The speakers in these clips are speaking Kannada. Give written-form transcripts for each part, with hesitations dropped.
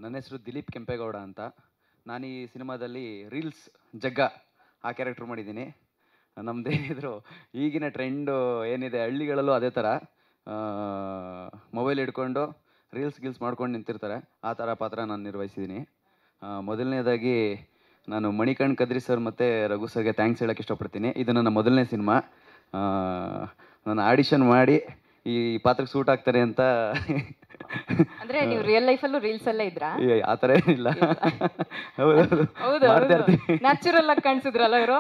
ನನ್ನ ಹೆಸರು ದಿಲೀಪ್ ಕೆಂಪೇಗೌಡ ಅಂತ. ನಾನು ಈ ಸಿನಿಮಾದಲ್ಲಿ ರೀಲ್ಸ್ ಜಗ್ಗ ಆ ಕ್ಯಾರೆಕ್ಟರ್ ಮಾಡಿದ್ದೀನಿ. ನಮ್ಮದೇನಿದ್ರು ಈಗಿನ ಟ್ರೆಂಡು ಏನಿದೆ ಹಳ್ಳಿಗಳಲ್ಲೂ ಅದೇ ಥರ ಮೊಬೈಲ್ ಹಿಡ್ಕೊಂಡು ರೀಲ್ಸ್ ಮಾಡ್ಕೊಂಡು ನಿಂತಿರ್ತಾರೆ. ಆ ಥರ ಪಾತ್ರ ನಾನು ನಿರ್ವಹಿಸಿದ್ದೀನಿ. ಮೊದಲನೇದಾಗಿ ನಾನು ಮಣಿಕಣ್ ಕದ್ರಿ ಸರ್ ಮತ್ತು ರಘು ಸರ್ಗೆ ಥ್ಯಾಂಕ್ಸ್ ಹೇಳೋಕ್ಕೆ ಇಷ್ಟಪಡ್ತೀನಿ. ಇದು ನನ್ನ ಮೊದಲನೇ ಸಿನಿಮಾ. ನಾನು ಆಡಿಷನ್ ಮಾಡಿ ಈ ಪಾತ್ರಕ್ಕೆ ಸೂಟ್ ಆಗ್ತಾರೆ ಅಂತ. ಅಂದ್ರೆ ನೀವು ರಿಯಲ್ ಲೈಫಲ್ಲೂ ರೀಲ್ಸ್ ಅಲ್ಲೇ ಇದ್ರಾ? ಆ ಥರ ಏನಿಲ್ಲ. ಹೌದು, ನ್ಯಾಚುರಲ್ ಆಗಿ ಕಾಣಿಸಿದ್ರಲ್ಲ ಇವರು.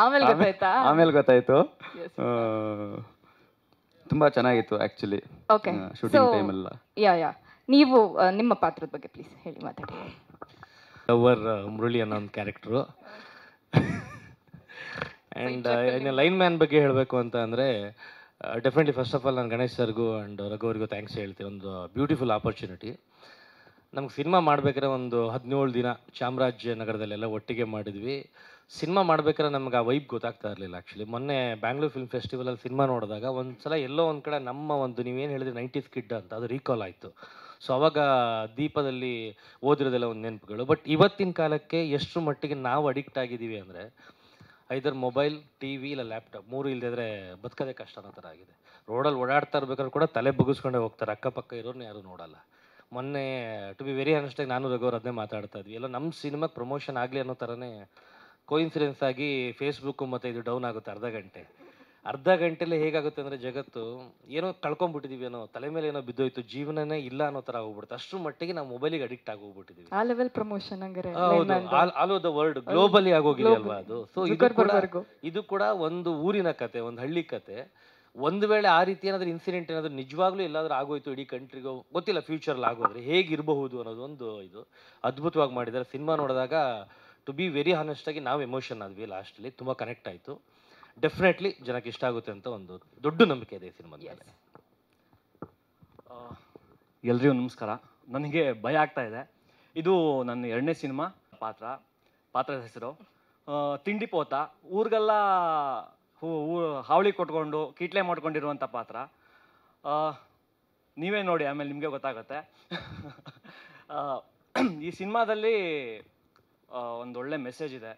ಆಮೇಲೆ ಗೊತ್ತಾಯ್ತು. ತುಂಬಾ ಚೆನ್ನಾಗಿತ್ತು ಆಕ್ಚುಲಿ ಶೂಟಿಂಗ್ ಟೈಮ್ ಎಲ್ಲ. ಯಾ ನೀವು ನಿಮ್ಮ ಪಾತ್ರದ ಬಗ್ಗೆ ಪ್ಲೀಸ್ ಹೇಳಿ, ಮಾತಾಡಿ. ಲವರ್ ಮುರಳಿ ಅನ್ನೋ ಒಂದು ಕ್ಯಾರೆಕ್ಟ್ರು. ಆ್ಯಂಡ್ ಇನ್ನು ಲೈನ್ ಮ್ಯಾನ್ ಬಗ್ಗೆ ಹೇಳಬೇಕು ಅಂತ ಅಂದರೆ ಡೆಫಿನೆಟ್ಲಿ ಫಸ್ಟ್ ಆಫ್ ಆಲ್ ನಾನು ಗಣೇಶ್ ಸರ್ಗೂ ಆ್ಯಂಡ್ ರಘು ಅವ್ರಿಗೂ ಥ್ಯಾಂಕ್ಸ್ ಹೇಳ್ತೀನಿ. ಒಂದು ಬ್ಯೂಟಿಫುಲ್ ಆಪರ್ಚುನಿಟಿ. ನಮ್ಗೆ ಸಿನಿಮಾ ಮಾಡ್ಬೇಕಾದ್ರೆ ಒಂದು 17 ದಿನ ಚಾಮರಾಜನಗರದಲ್ಲೆಲ್ಲ ಒಟ್ಟಿಗೆ ಮಾಡಿದ್ವಿ. ಸಿನಿಮಾ ಮಾಡ್ಬೇಕಾದ್ರೆ ನಮ್ಗೆ ಆ ವೈಬ್ ಗೊತ್ತಾಗ್ತಾ ಇರಲಿಲ್ಲ ಆ್ಯಕ್ಚುಲಿ. ಮೊನ್ನೆ ಬ್ಯಾಂಗ್ಳೂರ್ ಫಿಲ್ಮ್ ಫೆಸ್ಟಿವಲಲ್ಲಿ ಸಿನಿಮಾ ನೋಡಿದಾಗ ಒಂದು ಸಲ ಎಲ್ಲೋ ಒಂದು ಕಡೆ ನಮ್ಮ ಒಂದು ನೀವೇನು ಹೇಳಿದ್ರಿ 90s ಕಿಡ್ ಅಂತ ಅದು ರೀಕಾಲ್ ಆಯಿತು. ಸೊ ಅವಾಗ ದೀಪದಲ್ಲಿ ಓದಿರೋದೆಲ್ಲ ಒಂದು ನೆನಪುಗಳು. ಬಟ್ ಇವತ್ತಿನ ಕಾಲಕ್ಕೆ ಎಷ್ಟು ಮಟ್ಟಿಗೆ ನಾವು ಅಡಿಕ್ಟ್ ಆಗಿದ್ದೀವಿ ಅಂದರೆ ಐದರ್ ಮೊಬೈಲ್, ಟಿ ವಿ ಇಲ್ಲ ಲ್ಯಾಪ್ಟಾಪ್, 3 ಇಲ್ಲದಿದ್ರೆ ಬದುಕೋದೇ ಕಷ್ಟ ಅನ್ನೋ ಥರ ಆಗಿದೆ. ರೋಡಲ್ಲಿ ಓಡಾಡ್ತಾ ಇರ್ಬೇಕಾದ್ರೆ ಕೂಡ ತಲೆ ಬಗ್ಗಿಸ್ಕೊಂಡೇ ಹೋಗ್ತಾರೆ, ಅಕ್ಕಪಕ್ಕ ಇರೋರ್ನ ಯಾರೂ ನೋಡಲ್ಲ. ಮೊನ್ನೆ ಟು ಬಿ ವೆರಿ ಆನೆಸ್ಟಾಗಿ ನಾನು ರಘು ಅವ್ರು ಅದನ್ನೇ ಮಾತಾಡ್ತಾ ಇದ್ವಿ. ಎಲ್ಲ ನಮ್ಮ ಸಿನಿಮಾಗೆ ಪ್ರಮೋಷನ್ ಆಗಲಿ ಅನ್ನೋ ಥರನೇ ಕೋಇನ್ಸಿಡೆನ್ಸ್ ಆಗಿ ಫೇಸ್ಬುಕ್ಕು ಮತ್ತು ಇದು ಡೌನ್ ಆಗುತ್ತೆ ಅರ್ಧ ಗಂಟೆಲಿ ಹೇಗಾಗುತ್ತೆ ಅಂದರೆ ಜಗತ್ತು ಏನೋ ಕಳ್ಕೊಂಡ್ಬಿಟ್ಟಿದ್ದೀವಿ, ಏನೋ ತಲೆ ಮೇಲೆ ಏನೋ ಬಿದ್ದೋಯ್ತು, ಜೀವನನೇ ಇಲ್ಲ ಅನ್ನೋ ಥರ ಹೋಗ್ಬಿಡುತ್ತೆ. ಅಷ್ಟು ಮಟ್ಟಿಗೆ ನಾವು ಮೊಬೈಲಿಗೆ ಅಡಿಕ್ಟ್ ಆಗೋಗ್ಬಿಟ್ಟಿದ್ದೀವಿ. ಆ level promotion all over the world globally ಆಗೋಗಿದೆ ಅಲ್ವಾ ಅದು. ಸೊ ಇದು ಕೂಡ ಒಂದು ಊರಿನ ಕತೆ, ಒಂದು ಹಳ್ಳಿ ಕತೆ. ಒಂದು ವೇಳೆ ಆ ರೀತಿ ಏನಾದರೂ ಇನ್ಸಿಡೆಂಟ್ ಏನಾದರೂ ನಿಜವಾಗ್ಲೂ ಎಲ್ಲಾದರೂ ಆಗೋಯ್ತು ಇಡೀ ಕಂಟ್ರಿಗೂ ಗೊತ್ತಿಲ್ಲ, ಫ್ಯೂಚರಲ್ಲಿ ಆಗೋದ್ರೆ ಹೇಗಿರಬಹುದು ಅನ್ನೋದು ಒಂದು ಇದು ಅದ್ಭುತವಾಗಿ ಮಾಡಿದ್ದಾರೆ. ಸಿನಿಮಾ ನೋಡಿದಾಗ ಟು ಬಿ ವೆರಿ ಹಾನೆಸ್ಟಾಗಿ ನಾವು ಎಮೋಷನ್ ಆದ್ವಿ ಲಾಸ್ಟಲ್ಲಿ. ತುಂಬ ಕನೆಕ್ಟ್ ಆಯಿತು. ಡೆಫಿನೆಟ್ಲಿ ಜನಕ್ಕೆ ಇಷ್ಟ ಆಗುತ್ತೆ ಅಂತ ಒಂದು ದೊಡ್ಡ ನಂಬಿಕೆ ಇದೆ ಈ ಸಿನಿಮಾದ ಮೇಲೆ. ಎಲ್ರಿಗೂ ನಮಸ್ಕಾರ. ನನಗೆ ಭಯ ಆಗ್ತಾ ಇದೆ. ಇದು ನನ್ನ 2ನೇ ಸಿನಿಮಾ. ಪಾತ್ರದ ಹೆಸರು ತಿಂಡಿ ಪೋತ. ಊರಿಗೆಲ್ಲ ಹಾವಳಿ ಕೊಟ್ಕೊಂಡು ಕೀಟ್ಲೆ ಮಾಡ್ಕೊಂಡಿರುವಂಥ ಪಾತ್ರ. ನೀವೇ ನೋಡಿ, ಆಮೇಲೆ ನಿಮಗೆ ಗೊತ್ತಾಗುತ್ತೆ. ಈ ಸಿನಿಮಾದಲ್ಲಿ ಒಂದೊಳ್ಳೆ ಮೆಸೇಜ್ ಇದೆ.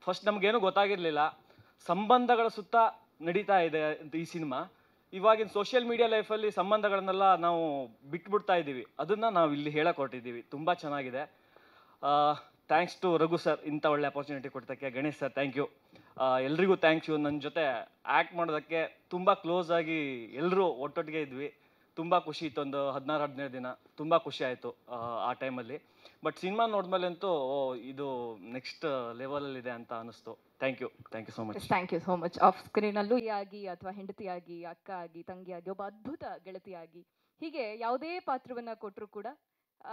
ಫಸ್ಟ್ ನಮಗೇನು ಗೊತ್ತಾಗಿರಲಿಲ್ಲ, ಸಂಬಂಧಗಳ ಸುತ್ತ ನಡೀತಾ ಇದೆ ಈ ಸಿನಿಮಾ. ಇವಾಗಿನ ಸೋಷಿಯಲ್ ಮೀಡಿಯಾ ಲೈಫಲ್ಲಿ ಸಂಬಂಧಗಳನ್ನೆಲ್ಲ ನಾವು ಬಿಟ್ಬಿಡ್ತಾ ಇದ್ದೀವಿ, ಅದನ್ನು ನಾವು ಇಲ್ಲಿ ಹೇಳಕ್ಕೆ ಹೊರಟಿದ್ದೀವಿ. ತುಂಬ ಚೆನ್ನಾಗಿದೆ. ಥ್ಯಾಂಕ್ಸ್ ಟು ರಘು ಸರ್ ಇಂಥ ಒಳ್ಳೆ ಅಪರ್ಚುನಿಟಿ ಕೊಡ್ತಕ್ಕೆ. Ganesh sir thank you. ಎಲ್ರಿಗೂ ಥ್ಯಾಂಕ್ಸ್ ಯು. ನನ್ನ ಜೊತೆ ಆ್ಯಕ್ಟ್ ಮಾಡೋದಕ್ಕೆ ತುಂಬ ಕ್ಲೋಸ್ ಆಗಿ ಎಲ್ಲರೂ ಒಟ್ಟೊಟ್ಟಿಗೆ ಇದ್ವಿ. ತುಂಬ ಖುಷಿ ಇತ್ತು. ಒಂದು 16-17 ದಿನ ತುಂಬ ಖುಷಿ ಆಯಿತು ಆ ಟೈಮಲ್ಲಿ. ಬಟ್ ಸಿನಿಮಾ ನೋಡಿದ್ಮೇಲೆ ಅಂತೂ ಇದು ನೆಕ್ಸ್ಟ್ ಲೆವೆಲಲ್ಲಿದೆ ಅಂತ ಅನ್ನಿಸ್ತು. Thank you so much. Thank you so much. Off ಸ್ಕ್ರೀನಲ್ಲೂ ಆಗಿ ಅಥವಾ ಹೆಂಡತಿಯಾಗಿ, ಅಕ್ಕ ಆಗಿ, ತಂಗಿಯಾಗಿ, ಒಬ್ಬ ಅದ್ಭುತ ಗೆಳತಿಯಾಗಿ, ಹೀಗೆ ಯಾವುದೇ ಪಾತ್ರವನ್ನು ಕೊಟ್ಟರು ಕೂಡ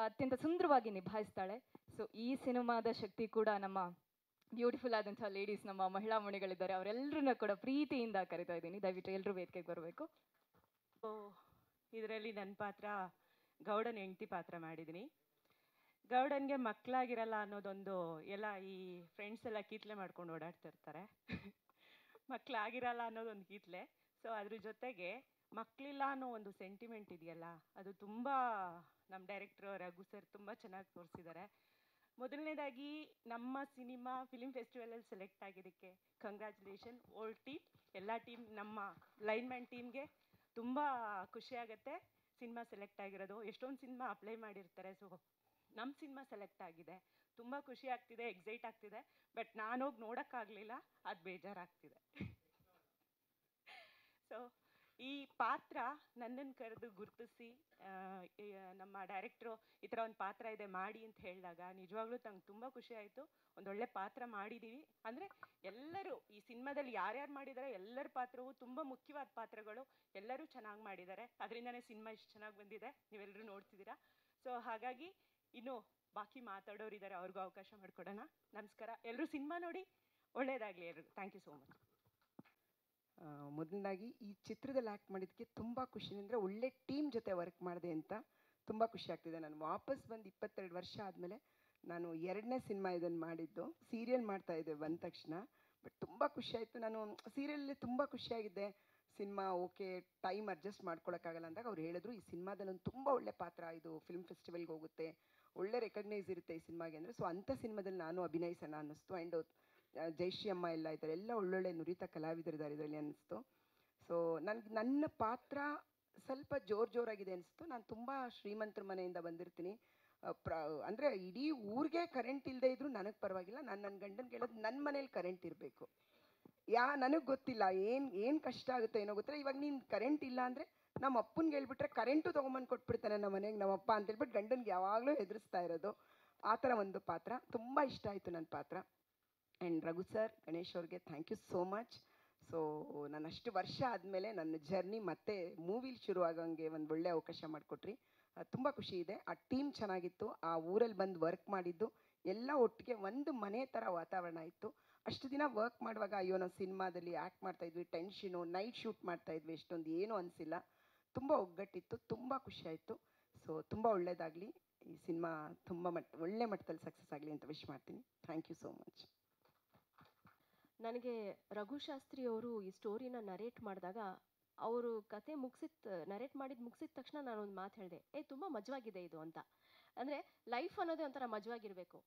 ಅತ್ಯಂತ ಸುಂದರವಾಗಿ ನಿಭಾಯಿಸ್ತಾಳೆ. ಸೊ ಈ ಸಿನಿಮಾದ ಶಕ್ತಿ ಕೂಡ ನಮ್ಮ ಬ್ಯೂಟಿಫುಲ್ ಆದಂಥ ಲೇಡೀಸ್, ನಮ್ಮ ಮಹಿಳಾ ಮಣಿಗಳಿದ್ದಾರೆ, ಅವರೆಲ್ಲರನ್ನ ಕೂಡ ಪ್ರೀತಿಯಿಂದ ಕರಿತಾ ಇದ್ದೀನಿ. ದಯವಿಟ್ಟು ಎಲ್ಲರೂ ವೇದಿಕೆಗೆ ಬರಬೇಕು. ಇದರಲ್ಲಿ ನನ್ನ ಪಾತ್ರ ಗೌಡನ ಹೆಂಡತಿ ಪಾತ್ರ ಮಾಡಿದ್ದೀನಿ. ಗೌಡನ್ಗೆ ಮಕ್ಕಳಾಗಿರಲ್ಲ ಅನ್ನೋದೊಂದು ಎಲ್ಲ ಈ ಫ್ರೆಂಡ್ಸ್ ಎಲ್ಲ ಕೀತ್ಲೆ ಮಾಡ್ಕೊಂಡು ಓಡಾಡ್ತಿರ್ತಾರೆ. ಮಕ್ಕಳಾಗಿರಲ್ಲ ಅನ್ನೋದೊಂದು ಕೀತ್ಲೆ. ಸೊ ಅದ್ರ ಜೊತೆಗೆ ಮಕ್ಕಳಿಲ್ಲ ಅನ್ನೋ ಒಂದು ಸೆಂಟಿಮೆಂಟ್ ಇದೆಯಲ್ಲ, ಅದು ತುಂಬ ನಮ್ಮ ಡೈರೆಕ್ಟ್ರು ರಘು ಸರ್ ತುಂಬ ಚೆನ್ನಾಗಿ ತೋರಿಸಿದ್ದಾರೆ. ಮೊದಲನೇದಾಗಿ ನಮ್ಮ ಸಿನಿಮಾ ಫಿಲಿಮ್ ಫೆಸ್ಟಿವಲಲ್ಲಿ ಸೆಲೆಕ್ಟ್ ಆಗಿದ್ದಕ್ಕೆ ಕಂಗ್ರ್ಯಾಚುಲೇಷನ್ ಓಲ್ಡ್ ಟೀಮ್, ಎಲ್ಲ ಟೀಮ್, ನಮ್ಮ ಲೈನ್ಮ್ಯಾನ್ ಟೀಮ್ಗೆ ತುಂಬ ಖುಷಿ ಆಗುತ್ತೆ ಸಿನಿಮಾ ಸೆಲೆಕ್ಟ್ ಆಗಿರೋದು. ಎಷ್ಟೊಂದು ಸಿನಿಮಾ ಅಪ್ಲೈ ಮಾಡಿರ್ತಾರೆ, ಸೊ ನಮ್ಮ ಸಿನಿಮಾ ಸೆಲೆಕ್ಟ್ ಆಗಿದೆ. ತುಂಬ ಖುಷಿ ಆಗ್ತಿದೆ, ಎಕ್ಸೈಟ್ ಆಗ್ತಿದೆ. ಬಟ್ ನಾನೋಗಿ ನೋಡೋಕ್ಕಾಗಲಿಲ್ಲ, ಅದು ಬೇಜಾರಾಗ್ತಿದೆ. ಸೊ ಈ ಪಾತ್ರ ನನ್ನನ್ನು ಕರೆದು ಗುರುತಿಸಿ ನಮ್ಮ ಡೈರೆಕ್ಟ್ರು ಈ ಥರ ಒಂದು ಪಾತ್ರ ಇದೆ ಮಾಡಿ ಅಂತ ಹೇಳಿದಾಗ ನಿಜವಾಗ್ಲೂ ನಂಗೆ ತುಂಬ ಖುಷಿ ಆಯಿತು. ಒಂದೊಳ್ಳೆ ಪಾತ್ರ ಮಾಡಿದ್ದೀವಿ. ಅಂದರೆ ಎಲ್ಲರೂ ಈ ಸಿನಿಮಾದಲ್ಲಿ ಯಾರ್ಯಾರು ಮಾಡಿದ್ದಾರೆ ಎಲ್ಲರ ಪಾತ್ರವೂ ತುಂಬ ಮುಖ್ಯವಾದ ಪಾತ್ರಗಳು, ಎಲ್ಲರೂ ಚೆನ್ನಾಗಿ ಮಾಡಿದ್ದಾರೆ. ಅದರಿಂದನೇ ಸಿನಿಮಾ ಇಷ್ಟು ಚೆನ್ನಾಗಿ ಬಂದಿದೆ, ನೀವೆಲ್ಲರೂ ನೋಡ್ತಿದ್ದೀರಾ. ಸೊ ಹಾಗಾಗಿ ಇನ್ನು ಬಾಕಿ ಮಾತಾಡೋರಿದ್ದಾರೆ, ಅವ್ರಿಗೂ ಅವಕಾಶ ಮಾಡಿಕೊಡೋಣ. ನಮಸ್ಕಾರ, ಎಲ್ಲರೂ ಸಿನಿಮಾ ನೋಡಿ, ಒಳ್ಳೆಯದಾಗಲಿ ಎಲ್ರಿಗೂ. Thank you so much. ಮೊದಲನೇದಾಗಿ ಈ ಚಿತ್ರದಲ್ಲಿ ಆ್ಯಕ್ಟ್ ಮಾಡಿದ್ದಕ್ಕೆ ತುಂಬ ಖುಷಿ. ಅಂದರೆ ಒಳ್ಳೆ ಟೀಮ್ ಜೊತೆ ವರ್ಕ್ ಮಾಡಿದೆ ಅಂತ ತುಂಬ ಖುಷಿ ಆಗ್ತಿದೆ. ನಾನು ವಾಪಸ್ ಬಂದು 22 ವರ್ಷ ಆದಮೇಲೆ ನಾನು 2ನೇ ಸಿನಿಮಾ ಇದನ್ನು ಮಾಡಿದ್ದು. ಸೀರಿಯಲ್ ಮಾಡ್ತಾಯಿದ್ದೆ ಬಂದ ತಕ್ಷಣ. ಬಟ್ ತುಂಬ ಖುಷಿ ಆಯಿತು. ನಾನು ಸೀರಿಯಲಲ್ಲಿ ತುಂಬ ಖುಷಿಯಾಗಿದ್ದೆ. ಸಿನಿಮಾ ಓಕೆ ಟೈಮ್ ಅಡ್ಜಸ್ಟ್ ಮಾಡ್ಕೊಳಕ್ಕಾಗಲ್ಲ ಅಂದಾಗ ಅವ್ರು ಹೇಳಿದ್ರು ಈ ಸಿನಿಮಾದಲ್ಲಿ ಒಂದು ತುಂಬ ಒಳ್ಳೆ ಪಾತ್ರ, ಇದು ಫಿಲ್ಮ್ ಫೆಸ್ಟಿವಲ್ಗೆ ಹೋಗುತ್ತೆ, ಒಳ್ಳೆ ರೆಕಗ್ನೈಸ್ ಇರುತ್ತೆ ಈ ಸಿನಿಮಾಗೆ ಅಂದರೆ. ಸೊ ಅಂಥ ಸಿನಿಮಾದಲ್ಲಿ ನಾನು ಅಭಿನಯಿಸೋಣ ಅನ್ನಿಸ್ತು. ಆ್ಯಂಡ್ ಜಯಶ್ರೀ ಅಮ್ಮ ಎಲ್ಲ ಇದ್ದಾರೆ, ಎಲ್ಲ ಒಳ್ಳೊಳ್ಳೆ ನುರಿತ ಕಲಾವಿದರಿದ್ದಾರೆ ಇದರಲ್ಲಿ ಅನ್ನಿಸ್ತು. ಸೊ ನನ್ನ ಪಾತ್ರ ಸ್ವಲ್ಪ ಜೋರಾಗಿದೆ ಅನಿಸ್ತು. ನಾನು ತುಂಬ ಶ್ರೀಮಂತರ ಮನೆಯಿಂದ ಬಂದಿರ್ತೀನಿ, ಅಂದರೆ ಇಡೀ ಊರಿಗೆ ಕರೆಂಟ್ ಇಲ್ಲದೆ ಇದ್ದರೂ ನನಗೆ ಪರವಾಗಿಲ್ಲ, ನಾನು ನನ್ನ ಗಂಡನಿಗೆ ಹೇಳೋದು ನನ್ನ ಮನೇಲಿ ಕರೆಂಟ್ ಇರಬೇಕು. ನನಗೆ ಗೊತ್ತಿಲ್ಲ ಏನು ಕಷ್ಟ ಆಗುತ್ತೆ ಏನೋ ಗೊತ್ತಿಲ್ಲ. ಇವಾಗ ನೀನು ಕರೆಂಟ್ ಇಲ್ಲ ಅಂದರೆ ನಮ್ಮ ಅಪ್ಪನಿಗೆ ಹೇಳ್ಬಿಟ್ರೆ ಕರೆಂಟು ತೊಗೊಂಬಂದು ಕೊಟ್ಬಿಡ್ತಾನೆ ನಮ್ಮ ಮನೆಗೆ ನಮ್ಮಪ್ಪ ಅಂತ ಹೇಳ್ಬಿಟ್ಟು ಗಂಡನಿಗೆ ಯಾವಾಗಲೂ ಹೆದರಿಸ್ತಾ ಇರೋದು. ಆ ಥರ ಒಂದು ಪಾತ್ರ ತುಂಬ ಇಷ್ಟ ಆಯಿತು ನನ್ನ ಪಾತ್ರ. ಆ್ಯಂಡ್ ರಘು ಸರ್, ಗಣೇಶ್ ಅವ್ರಿಗೆ thank you so much. So ನಾನು ಅಷ್ಟು ವರ್ಷ ಆದಮೇಲೆ ನನ್ನ ಜರ್ನಿ ಮತ್ತೆ ಮೂವಿಲಿ ಶುರು ಆಗೋಂಗೆ ಒಂದು ಒಳ್ಳೆ ಅವಕಾಶ ಮಾಡಿಕೊಟ್ರಿ. ತುಂಬ ಖುಷಿ ಇದೆ. ಆ ಟೀಮ್ ಚೆನ್ನಾಗಿತ್ತು, ಆ ಊರಲ್ಲಿ ಬಂದು ವರ್ಕ್ ಮಾಡಿದ್ದು ಎಲ್ಲ ಒಟ್ಟಿಗೆ ಒಂದು ಮನೆ ಥರ ವಾತಾವರಣ ಇತ್ತು. ಅಷ್ಟು ದಿನ ವರ್ಕ್ ಮಾಡುವಾಗ ಅಯ್ಯೋ ನಾವು ಸಿನಿಮಾದಲ್ಲಿ ಆ್ಯಕ್ಟ್ ಮಾಡ್ತಾಯಿದ್ವಿ, ಟೆನ್ಷನು, ನೈಟ್ ಶೂಟ್ ಮಾಡ್ತಾಯಿದ್ವಿ, ಎಷ್ಟೊಂದು ಏನೂ ಅನಿಸಿಲ್ಲ. ತುಂಬ ಒಗ್ಗಟ್ಟಿತ್ತು, ತುಂಬ ಖುಷಿಯಾಯಿತು. ಸೊ ತುಂಬ ಒಳ್ಳೆಯದಾಗಲಿ, ಈ ಸಿನಿಮಾ ತುಂಬ ಒಳ್ಳೆ ಮಟ್ಟದಲ್ಲಿ ಸಕ್ಸಸ್ ಆಗಲಿ ಅಂತ ವಿಶ್ ಮಾಡ್ತೀನಿ. Thank you so much. ನನಗೆ ರಘುಶಾಸ್ತ್ರಿ ಅವರು ಈ ಸ್ಟೋರಿನ ನರೇಟ್ ಮಾಡಿದಾಗ ಅವರು ಕತೆ ನರೇಟ್ ಮುಗಿಸಿದ ತಕ್ಷಣ ನಾನೊಂದು ಮಾತು ಹೇಳಿದೆ, ತುಂಬ ಮಜವಾಗಿದೆ ಇದು ಅಂತ. ಅಂದರೆ ಲೈಫ್ ಅನ್ನೋದೇ ಒಂಥರ ಮಜವಾಗಿರಬೇಕು.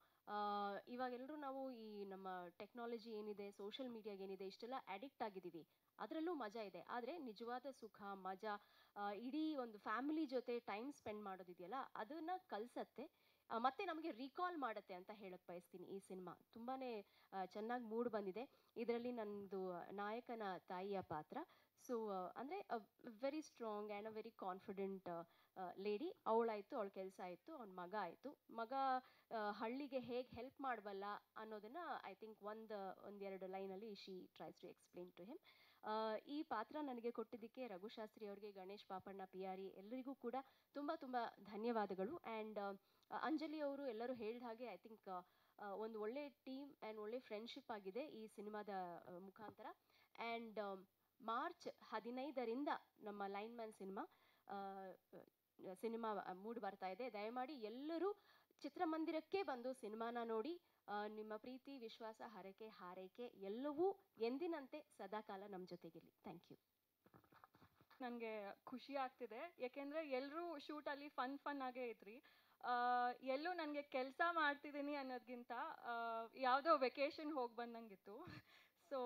ಇವಾಗೆಲ್ಲರೂ ನಾವು ಈ ನಮ್ಮ ಟೆಕ್ನಾಲಜಿ ಏನಿದೆ, ಸೋಷಿಯಲ್ ಮೀಡಿಯಾಗೆ ಏನಿದೆ, ಇಷ್ಟೆಲ್ಲ ಅಡಿಕ್ಟ್ ಆಗಿದ್ದೀವಿ. ಅದರಲ್ಲೂ ಮಜಾ ಇದೆ, ಆದರೆ ನಿಜವಾದ ಸುಖ ಮಜಾ ಇಡೀ ಒಂದು ಫ್ಯಾಮಿಲಿ ಜೊತೆ ಟೈಮ್ ಸ್ಪೆಂಡ್ ಮಾಡೋದಿದೆಯಲ್ಲ, ಅದನ್ನು ಕಲಿಸತ್ತೆ, ಮತ್ತೆ ನಮಗೆ ರೀಕಾಲ್ ಮಾಡುತ್ತೆ ಅಂತ ಹೇಳಕ್ಕೆ ಬಯಸ್ತೀನಿ. ಈ ಸಿನಿಮಾ ತುಂಬಾ ಚೆನ್ನಾಗಿ ಮೂಡ್ ಬಂದಿದೆ. ಇದರಲ್ಲಿ ನನ್ನದು ನಾಯಕನ ತಾಯಿಯ ಪಾತ್ರ. ಸೊ ಅಂದರೆ very strong and a very confident lady. ಅವಳಾಯಿತು, ಅವಳ ಕೆಲಸ ಆಯಿತು, ಅವನ ಮಗ ಆಯಿತು. ಮಗ ಹಳ್ಳಿಗೆ ಹೇಗೆ ಹೆಲ್ಪ್ ಮಾಡಬಲ್ಲ ಅನ್ನೋದನ್ನು ಐ ಥಿಂಕ್ ಒಂದೆರಡು ಲೈನಲ್ಲಿ she tries to explain to him. ಈ ಪಾತ್ರ ನನಗೆ ಕೊಟ್ಟಿದ್ದಕ್ಕೆ ರಘುಶಾಸ್ತ್ರಿ ಅವರಿಗೆ, ಗಣೇಶ್ ಪಾಪಣ್ಣ, ಪಿಯಾರಿ ಎಲ್ಲರಿಗೂ ಕೂಡ ತುಂಬ ತುಂಬ ಧನ್ಯವಾದಗಳು. ಆ್ಯಂಡ್ ಅಂಜಲಿ ಅವರು ಎಲ್ಲರೂ ಹೇಳಿದ ಹಾಗೆ ಐ ಥಿಂಕ್ ಒಂದು ಒಳ್ಳೆ ಟೀಮ್ ಆ್ಯಂಡ್ ಒಳ್ಳೆ ಫ್ರೆಂಡ್ಶಿಪ್ ಆಗಿದೆ ಈ ಸಿನಿಮಾದ ಮುಖಾಂತರ. ಆ್ಯಂಡ್ ಮಾರ್ಚ್ 15ರಿಂದ ನಮ್ಮ ಲೈನ್ ಮ್ಯಾನ್ ಸಿನಿಮಾ ಮೂಡ್ ಬರ್ತಾ ಇದೆ. ದಯಮಾಡಿ ಎಲ್ಲರೂ ಚಿತ್ರಮಂದಿರಕ್ಕೆ ಬಂದು ಸಿನಿಮಾನ ನೋಡಿ ನಿಮ್ಮ ಪ್ರೀತಿ, ವಿಶ್ವಾಸ, ಹರಕೆ, ಹಾರೈಕೆ ಎಲ್ಲವೂ ಎಂದಿನಂತೆ ಸದಾಕಾಲ ನಮ್ಮ ಜೊತೆಗಿರಲಿ. Thank you. ನನಗೆ ಖುಷಿ ಆಗ್ತಿದೆ, ಯಾಕೆಂದರೆ ಎಲ್ಲರೂ ಶೂಟಲ್ಲಿ ಫನ್ ಆಗೇ ಇದ್ರಿ. ಎಲ್ಲೂ ನನಗೆ ಕೆಲಸ ಮಾಡ್ತಿದ್ದೀನಿ ಅನ್ನೋದಕ್ಕಿಂತ ಯಾವುದೋ ವೆಕೇಶನ್ ಹೋಗಿ ಬಂದಂಗಿತ್ತು. ಸೊ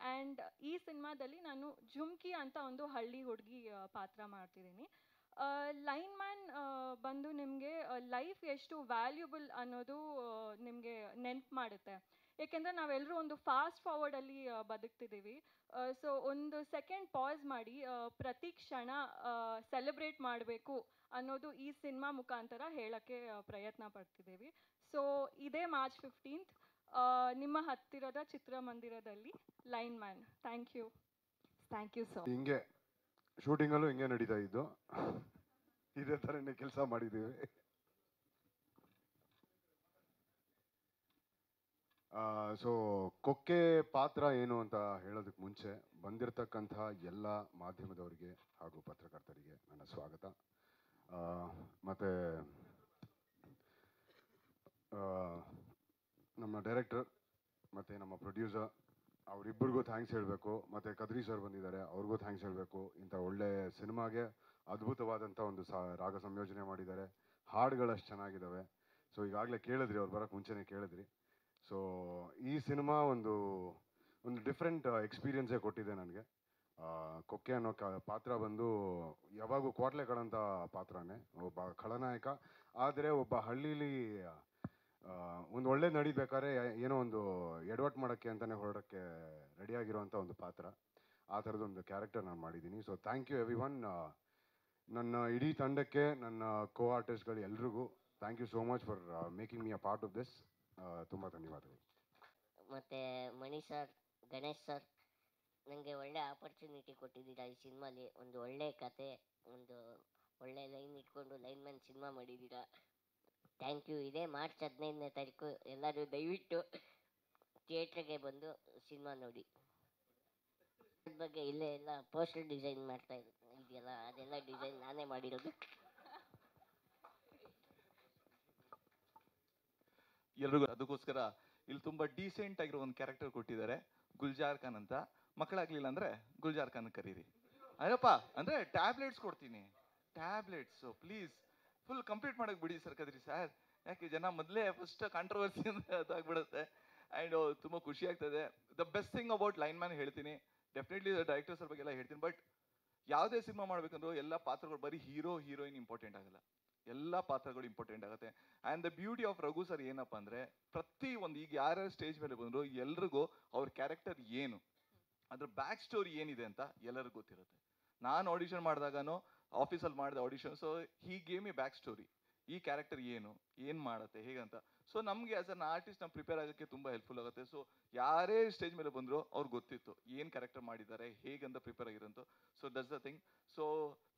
ಆ್ಯಂಡ್ ಈ ಸಿನಿಮಾದಲ್ಲಿ ನಾನು ಝುಮ್ಕಿ ಅಂತ ಒಂದು ಹಳ್ಳಿ ಹುಡುಗಿ ಪಾತ್ರ ಮಾಡ್ತಿದ್ದೀನಿ. ಲೈನ್ ಮ್ಯಾನ್ ಬಂದು ನಿಮಗೆ ಲೈಫ್ ಎಷ್ಟು ವ್ಯಾಲ್ಯೂಬಲ್ ಅನ್ನೋದು ನಿಮಗೆ ನೆನ್ಪು ಮಾಡುತ್ತೆ. ಏಕೆಂದರೆ ನಾವೆಲ್ಲರೂ ಒಂದು ಫಾಸ್ಟ್ ಫಾರ್ವರ್ಡಲ್ಲಿ ಬದುಕ್ತಿದ್ದೀವಿ. ಸೊ ಒಂದು ಸೆಕೆಂಡ್ ಪಾಸ್ ಮಾಡಿ ಪ್ರತಿ ಕ್ಷಣ ಸೆಲೆಬ್ರೇಟ್ ಮಾಡಬೇಕು ಅನ್ನೋದು ಈ ಸಿನಿಮಾ ಮುಖಾಂತರ ಹೇಳೋಕ್ಕೆ ಪ್ರಯತ್ನ ಪಡ್ತಿದ್ದೀವಿ. ಸೊ ಇದೇ ಮಾರ್ಚ್ 15th ನಿಮ್ಮ ಹತ್ತಿರದ ಚಿತ್ರಮಂದಿರದಲ್ಲಿ line man. Thank you. Thank you so much. ಹಿಂಗೆ ಶೂಟಿಂಗಲ್ಲೂ ಹಿಂಗೆ ನಡೀತಾ ಇದ್ದು, ಇದೇ ಥರನೇ ಕೆಲಸ ಮಾಡಿದ್ದೀವಿ. ಸೊ ಕೊಕ್ಕೆ ಪಾತ್ರ ಏನು ಅಂತ ಹೇಳೋದಕ್ಕೆ ಮುಂಚೆ ಬಂದಿರತಕ್ಕಂತಹ ಎಲ್ಲ ಮಾಧ್ಯಮದವರಿಗೆ ಹಾಗೂ ಪತ್ರಕರ್ತರಿಗೆ ನನ್ನ ಸ್ವಾಗತ. ಮತ್ತು ನಮ್ಮ ಡೈರೆಕ್ಟರ್ ಮತ್ತು ನಮ್ಮ ಪ್ರೊಡ್ಯೂಸರ್ ಅವರಿಬ್ಬರಿಗೂ ಥ್ಯಾಂಕ್ಸ್ ಹೇಳಬೇಕು. ಮತ್ತು ಕದ್ರಿ ಸರ್ ಬಂದಿದ್ದಾರೆ, ಅವ್ರಿಗೂ ಥ್ಯಾಂಕ್ಸ್ ಹೇಳಬೇಕು. ಇಂಥ ಒಳ್ಳೆ ಸಿನಿಮಾಗೆ ಅದ್ಭುತವಾದಂಥ ಒಂದು ರಾಗ ಸಂಯೋಜನೆ ಮಾಡಿದ್ದಾರೆ. ಹಾಡುಗಳಷ್ಟು ಚೆನ್ನಾಗಿದ್ದಾವೆ. ಸೊ ಈಗಾಗಲೇ ಕೇಳಿದ್ರಿ, ಅವ್ರು ಬರೋಕ್ಕೆ ಮುಂಚೆನೇ ಕೇಳಿದ್ರಿ. ಸೊ ಈ ಸಿನಿಮಾ ಒಂದು ಡಿಫ್ರೆಂಟ್ ಎಕ್ಸ್ಪೀರಿಯನ್ಸೇ ಕೊಟ್ಟಿದೆ ನನಗೆ. ಕೊಕ್ಕೆ ಅನ್ನೋ ಪಾತ್ರ ಬಂದು ಯಾವಾಗೂ ಕ್ವಾಟ್ಲೆ ಕಳಂಥ ಪಾತ್ರನೇ, ಒಬ್ಬ ಖಳನಾಯಕ. ಆದರೆ ಒಬ್ಬ ಹಳ್ಳೀಲಿ ಒಂದು ಒಳ್ಳೆ ನಡಿಬೇಕಾದ್ರೆ ಏನೋ ಒಂದು ಎಡವಟ್ಟು ಮಾಡೋಕ್ಕೆ ಅಂತಲೇ ಹೊರಡೋಕ್ಕೆ ರೆಡಿಯಾಗಿರೋವಂಥ ಒಂದು ಪಾತ್ರ. ಆ ಥರದೊಂದು ಕ್ಯಾರೆಕ್ಟರ್ ನಾನು ಮಾಡಿದ್ದೀನಿ. So thank you everyone. ನನ್ನ ಇಡೀ ತಂಡಕ್ಕೆ, ನನ್ನ ಕೋ ಆರ್ಟಿಸ್ಟ್ಗಳು ಎಲ್ರಿಗೂ thank you so much for making me a part of this. ತುಂಬ ಧನ್ಯವಾದಗಳು. ಮತ್ತು ಮಣಿ ಸರ್, ಗಣೇಶ್ ಸರ್, ನನಗೆ ಒಳ್ಳೆ ಆಪರ್ಚುನಿಟಿ ಕೊಟ್ಟಿದ್ದೀರಾ ಈ ಸಿನಿಮಾಲಿ. ಒಂದು ಒಳ್ಳೆ ಕತೆ, ಒಂದು ಒಳ್ಳೆ ಲೈನ್ ಇಟ್ಕೊಂಡು ಲೈನ್ ಮ್ಯಾನ್ ಸಿನಿಮಾ ಮಾಡಿದ್ದೀರಾ. Thank you. ಇದೇ ಮಾರ್ಚ್ 15ನೇ ತಾರೀಕು ಎಲ್ಲರೂ ದಯವಿಟ್ಟು ಥಿಯೇಟ್ರಿಗೆ ಬಂದು ಸಿನಿಮಾ ನೋಡಿ. ಅದ್ರ ಬಗ್ಗೆ ಇಲ್ಲೇ ಎಲ್ಲ ಪೋಸ್ಟರ್ ಡಿಸೈನ್ ಮಾಡ್ತಾ ಇದೆಯಲ್ಲ, ಅದೆಲ್ಲ ಡಿಸೈನ್ ನಾನೇ ಮಾಡಿರೋದು. ಎಲ್ರಿಗೂ ಅದಕ್ಕೋಸ್ಕರ ಇಲ್ಲಿ ತುಂಬ ಡೀಸೆಂಟ್ ಆಗಿರೋ ಒಂದು ಕ್ಯಾರೆಕ್ಟರ್ ಕೊಟ್ಟಿದ್ದಾರೆ, ಗುಲ್ಜಾರ್ ಖಾನ್ ಅಂತ. ಮಕ್ಕಳಾಗ್ಲಿಲ್ಲ ಅಂದರೆ ಗುಲ್ಜಾರ್ ಖಾನ್ ಕರೀರಿ. ಅಯ್ಯಪ್ಪ ಅಂದರೆ ಟ್ಯಾಬ್ಲೆಟ್ಸ್ ಕೊಡ್ತೀನಿ, ಟ್ಯಾಬ್ಲೆಟ್ಸು ಪ್ಲೀಸ್ ಫುಲ್ ಕಂಪ್ಲೀಟ್ ಮಾಡೋಕೆ ಬಿಡಿ ಸರ್ ಕದ್ರಿ ಸರ್. ಯಾಕೆ ಜನ ಮೊದಲೇ ಫಸ್ಟ್ ಕಾಂಟ್ರವರ್ಸಿ ಅಂತ ಅದಾಗ್ಬಿಡುತ್ತೆ. ಆ್ಯಂಡ್ ತುಂಬ ಖುಷಿ ಆಗ್ತದೆ. The best thing about line man ಹೇಳ್ತೀನಿ, ಡೆಫಿನೆಟ್ಲಿ ಡೈರೆಕ್ಟರ್ಸ್ ಬಗ್ಗೆ ಎಲ್ಲ ಹೇಳ್ತೀನಿ. ಬಟ್ ಯಾವುದೇ ಸಿನಿಮಾ ಮಾಡ್ಬೇಕಂದ್ರೂ ಎಲ್ಲ ಪಾತ್ರಗಳು ಬರೀ ಹೀರೋಯಿನ್ ಇಂಪಾರ್ಟೆಂಟ್ ಆಗಲ್ಲ, ಎಲ್ಲ ಪಾತ್ರಗಳು ಇಂಪಾರ್ಟೆಂಟ್ ಆಗುತ್ತೆ. And the beauty of Raghu sir ಏನಪ್ಪ ಅಂದರೆ, ಪ್ರತಿ ಒಂದು ಈಗ ಯಾರ್ಯಾರು ಸ್ಟೇಜ್ ಮೇಲೆ ಬಂದರು ಎಲ್ರಿಗೂ ಅವ್ರ ಕ್ಯಾರೆಕ್ಟರ್ ಏನು, ಅದ್ರ ಬ್ಯಾಕ್ ಸ್ಟೋರಿ ಏನಿದೆ ಅಂತ ಎಲ್ಲರಿಗೂ ಗೊತ್ತಿರುತ್ತೆ. ನಾನು ಆಡಿಷನ್ ಮಾಡಿದಾಗನೂ ಆಫೀಸಲ್ಲಿ ಮಾಡಿದ audition, so he gave me back story, ಈ ಕ್ಯಾರೆಕ್ಟರ್ ಏನು ಮಾಡುತ್ತೆ ಹೇಗಂತ. ಸೊ ನಮಗೆ ಆಸ್ ಅನ್ ಆರ್ಟಿಸ್ಟ್ ನಾವು ಪ್ರಿಪೇರ್ ಆಗೋಕ್ಕೆ ತುಂಬ ಹೆಲ್ಪ್ಫುಲ್ ಆಗುತ್ತೆ. ಸೊ ಯಾರೇ ಸ್ಟೇಜ್ ಮೇಲೆ ಬಂದರೂ ಅವ್ರಿಗೆ ಗೊತ್ತಿತ್ತು ಏನು ಕ್ಯಾರೆಕ್ಟರ್ ಮಾಡಿದ್ದಾರೆ ಹೇಗಂತ ಪ್ರಿಪೇರ್ ಆಗಿರೋಂಥ. So that's the thing. So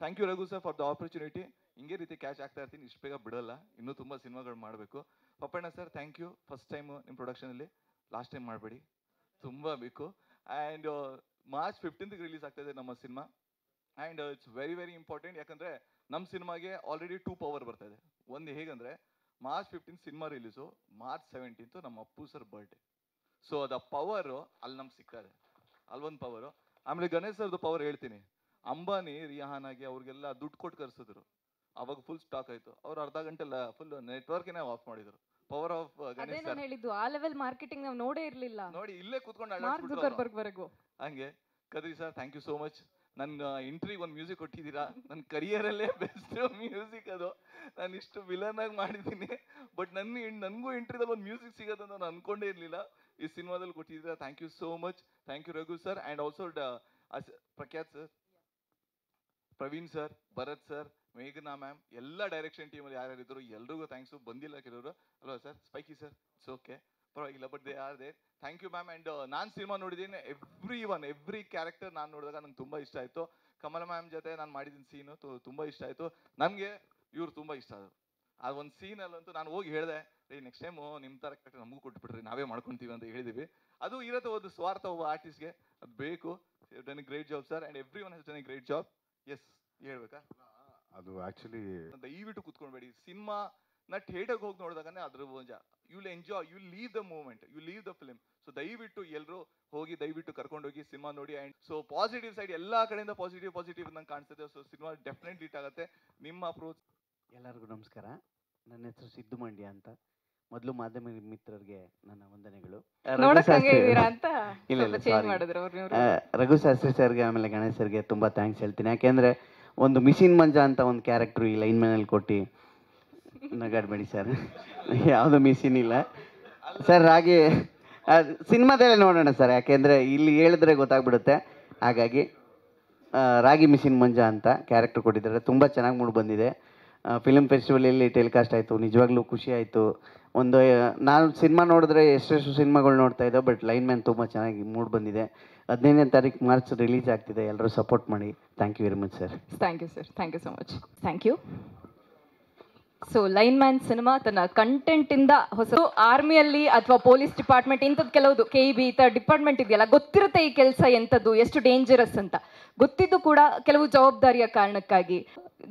thank you Raghu sir for the opportunity. ಹಿಂಗೆ ರೀತಿ ಕ್ಯಾಚ್ ಆಗ್ತಾ ಇರ್ತೀನಿ, ಇಷ್ಟು ಬೇಗ ಬಿಡೋಲ್ಲ, ಇನ್ನೂ ತುಂಬ ಸಿನಿಮಾಗಳು ಮಾಡಬೇಕು. Pappanna sir thank you, first time ನಿಮ್ಮ ಪ್ರೊಡಕ್ಷನಲ್ಲಿ, ಲಾಸ್ಟ್ ಟೈಮ್ ಮಾಡಬೇಡಿ, ತುಂಬ ಬೇಕು. ಆ್ಯಂಡ್ ಮಾರ್ಚ್ 15ಗೆ ರಿಲೀಸ್ ಆಗ್ತಾಯಿದೆ ನಮ್ಮ cinema. And it's very very important, ಯಾಕಂದರೆ ನಮ್ಮ ಸಿನಿಮಾಗೆ ಆಲ್ರೆಡಿ 2 ಪವರ್ ಬರ್ತಾ ಇದೆ. ಒಂದು ಹೇಗಂದರೆ ಮಾರ್ಚ್ 15 ಸಿನಿಮಾ ರಿಲೀಸು, ಮಾರ್ಚ್ 17 ನಮ್ಮ ಅಪ್ಪು ಸರ್ ಬರ್ಡೇ. ಸೊ ಅದು ಪವರು ಅಲ್ಲಿ ನಮ್ಗೆ ಸಿಗ್ತಾ ಇದೆ, ಅಲ್ಲೊಂದು ಪವರು. ಆಮೇಲೆ ಗಣೇಶ್ ಸರ್ದು ಪವರ್ ಹೇಳ್ತೀನಿ, ಅಂಬಾನಿ ರಿಯಾಹಾನಾಗಿ ಅವ್ರಿಗೆಲ್ಲ ದುಡ್ಡು ಕೊಟ್ಟು ಕರ್ಸಿದ್ರು, ಅವಾಗ ಫುಲ್ ಸ್ಟಾಕ್ ಆಯಿತು, ಅವ್ರು ಅರ್ಧ ಗಂಟೆಲ್ಲ ಫುಲ್ ನೆಟ್ವರ್ಕ್ನೇ ಆಫ್ ಮಾಡಿದ್ರು. ಪವರ್ ಆಫ್ ಗಣೇಶ್ ಸರ್ ಹೇಳಿದ್ದು ಆ ಲೆವೆಲ್ ಮಾರ್ಕೆಟಿಂಗ್ ನಾವು ನೋಡೇ ಇರಲಿಲ್ಲ, ನೋಡಿ ಇಲ್ಲೇ ಕೂತ್ಕೊಂಡು ಹಂಗೆ. Kadri sir thank you so much. ನನ್ನ ಇಂಟ್ರಿಗೆ ಒಂದು ಮ್ಯೂಸಿಕ್ ಕೊಟ್ಟಿದ್ದೀರಾ, ನನ್ನ ಕರಿಯರಲ್ಲೇ ಬೆಸ್ಟ್ ಮ್ಯೂಸಿಕ್ ಅದು. ನಾನು ಇಷ್ಟು ವಿಲನ್ ಆಗಿ ಮಾಡಿದ್ದೀನಿ, ಬಟ್ ನನಗೂ ಇಂಟ್ರಿದಲ್ಲಿ ಒಂದು ಮ್ಯೂಸಿಕ್ ಸಿಗೋದಂತ ನಾನು ಅನ್ಕೊಂಡೇ ಇರಲಿಲ್ಲ. ಈ ಸಿನಿಮಾದಲ್ಲಿ ಕೊಟ್ಟಿದ್ದೀರಾ, thank you so much. Thank you Raghu sir. And also Prakhyath sir, Praveen sir, Bharath sir, ಮೇಘನಾ ಮ್ಯಾಮ್, ಎಲ್ಲ ಡೈರೆಕ್ಷನ್ ಟೀಮಲ್ಲಿ ಯಾರ್ಯಾರಿದ್ರು ಎಲ್ರಿಗೂ ಥ್ಯಾಂಕ್ಸು. ಬಂದಿಲ್ಲ ಕೆಲವರು ಅಲ್ವಾ sir, Spiky sir, it's okay, ಪರವಾಗಿಲ್ಲ, but they are there. Thank you ma'am. And ನಾನು ಸಿನಿಮಾ ನೋಡಿದ್ದೀನಿ, ಎವ್ರಿ ಕ್ಯಾರೆಕ್ಟರ್ ನಾನು ನೋಡಿದಾಗ ನಂಗೆ ತುಂಬ ಇಷ್ಟ ಆಯಿತು. ಕಮಲ ಮ್ಯಾಮ್ ಜೊತೆ ನಾನು ಮಾಡಿದ್ದೀನಿ ಸೀನು, ತುಂಬ ಇಷ್ಟ ಆಯಿತು ನನಗೆ. ಇವ್ರು ತುಂಬ ಇಷ್ಟ ಆದರು. ಆ ಒಂದು ಸೀನಲ್ಲಂತೂ ನಾನು ಹೋಗಿ ಹೇಳಿದೆ, ನೆಕ್ಸ್ಟ್ ಟೈಮು ನಿಮ್ಮ ಥರ ಕ್ಯಾರೆಕ್ಟರ್ ನಮಗೂ ಕೊಟ್ಬಿಟ್ರಿ, ನಾವೇ ಮಾಡ್ಕೊತೀವಿ ಅಂತ ಹೇಳಿದ್ವಿ. ಅದು ಇರುತ್ತೆ ಒಂದು ಸ್ವಾರ್ಥ ಒಬ್ಬ ಆರ್ಟಿಸ್ಟ್ಗೆ, ಅದು ಬೇಕು. Done a great job sir, and every one has done a great job. Yes ಹೇಳ್ಬೇಕಾ, ಅದು ಆ್ಯಕ್ಚುಲಿ ದಯವಿಟ್ಟು ಕೂತ್ಕೊಳ್ಬೇಡಿ. ಸಿನಿಮಾನ ಥಿಯೇಟರ್ಗೆ ಹೋಗಿ ನೋಡಿದಾಗನೇ ಅದ್ರ you will enjoy, you will leave the moment, you leave the film. So ದಯವಿಟ್ಟು ಎಲ್ಲರೂ ಹೋಗಿ ದಯವಿಟ್ಟು ಕರ್ಕೊಂಡೋಗಿ ಸಿನಿಮಾ ನೋಡಿ. ಆ್ಯಂಡ್ ಸೊ ಪಾಸಿಟಿವ್ ಸೈಡ್ ಎಲ್ಲ ಕಡೆಯಿಂದ ಪಾಸಿಟಿವ್ ನಂಗೆ ಕಾಣಿಸ್ತದೆ. ಸೊ ಸಿನಿಮಾ ಡೆಫಿನೆಟ್ಲಿ ಹಿಟ್ ಆಗುತ್ತೆ. ನಿಮ್ಮ ಅಪ್ರೋಚ್. ಎಲ್ಲರಿಗೂ ನಮಸ್ಕಾರ. ನನ್ನ ಹೆಸರು ಸಿದ್ದು ಮಂಡ್ಯ ಅಂತ. ಮೊದಲು ಮಾಧ್ಯಮ ಮಿತ್ರರಿಗೆ ನನ್ನ ವಂದನೆಗಳು. ರಘು ಶಾಸ್ತ್ರಿ ಸರ್ಗೆ ಆಮೇಲೆ ಗಣೇಶ್ ಸರ್ಗೆ ತುಂಬ ಥ್ಯಾಂಕ್ಸ್ ಹೇಳ್ತೀನಿ. ಯಾಕೆಂದರೆ ಒಂದು ಮಿಷಿನ್ ಮಂಜಾ ಅಂತ ಒಂದು ಕ್ಯಾರೆಕ್ಟ್ರು ಈ ಲೈನ್ ಮ್ಯಾನಲ್ಲಿ ಕೊಟ್ಟು, ನಗಾಡಬೇಡಿ ಸರ್, ಯಾವುದು ಮಿಷಿನ್ ಇಲ್ಲ ಸರ್. ಹಾಗೆ ಸಿನಿಮಾದಲ್ಲೇ ನೋಡೋಣ ಸರ್, ಯಾಕೆಂದರೆ ಇಲ್ಲಿ ಹೇಳಿದ್ರೆ ಗೊತ್ತಾಗ್ಬಿಡುತ್ತೆ. ಹಾಗಾಗಿ ರಾಗಿ ಮಿಷಿನ್ ಮಂಜಾ ಅಂತ ಕ್ಯಾರೆಕ್ಟರ್ ಕೊಟ್ಟಿದ್ದಾರೆ, ತುಂಬ ಚೆನ್ನಾಗಿ ಮೂಡಿ ಬಂದಿದೆ. ಫಿಲ್ಮ್ ಫೆಸ್ಟಿವಲಲ್ಲಿ ಟೆಲಿಕಾಸ್ಟ್ ಆಯಿತು, ನಿಜವಾಗ್ಲೂ ಖುಷಿ ಆಯಿತು. ಒಂದು ನಾನು ಸಿನಿಮಾ ನೋಡಿದ್ರೆ ಎಷ್ಟೆಷ್ಟು ಸಿನಿಮಾಗಳು ನೋಡ್ತಾ ಇದ್ದೋ, ಬಟ್ ಲೈನ್ ಮ್ಯಾನ್ ತುಂಬ ಚೆನ್ನಾಗಿ ಮೂಡ್ ಬಂದಿದೆ. 15ನೇ ತಾರೀಕು ಮಾರ್ಚ್ ರಿಲೀಸ್ ಆಗ್ತಿದೆ, ಎಲ್ಲರೂ ಸಪೋರ್ಟ್ ಮಾಡಿ. Thank you very much sir. Thank you sir, thank you so much. Thank you. So line man cinema ತನ್ನ ಕಂಟೆಂಟಿಂದ ಹೊಸ ಆರ್ಮಿಯಲ್ಲಿ ಅಥವಾ ಪೊಲೀಸ್ ಡಿಪಾರ್ಟ್ಮೆಂಟ್ ಇಂಥದ್ದು ಕೆಲವುದು KEB ಈ ಥರ ಡಿಪಾರ್ಟ್ಮೆಂಟ್ ಇದೆಯಲ್ಲ, ಗೊತ್ತಿರುತ್ತೆ ಈ ಕೆಲಸ ಎಂಥದ್ದು, ಎಷ್ಟು ಡೇಂಜರಸ್ ಅಂತ ಗೊತ್ತಿದ್ದು ಕೂಡ ಕೆಲವು ಜವಾಬ್ದಾರಿಯ ಕಾರಣಕ್ಕಾಗಿ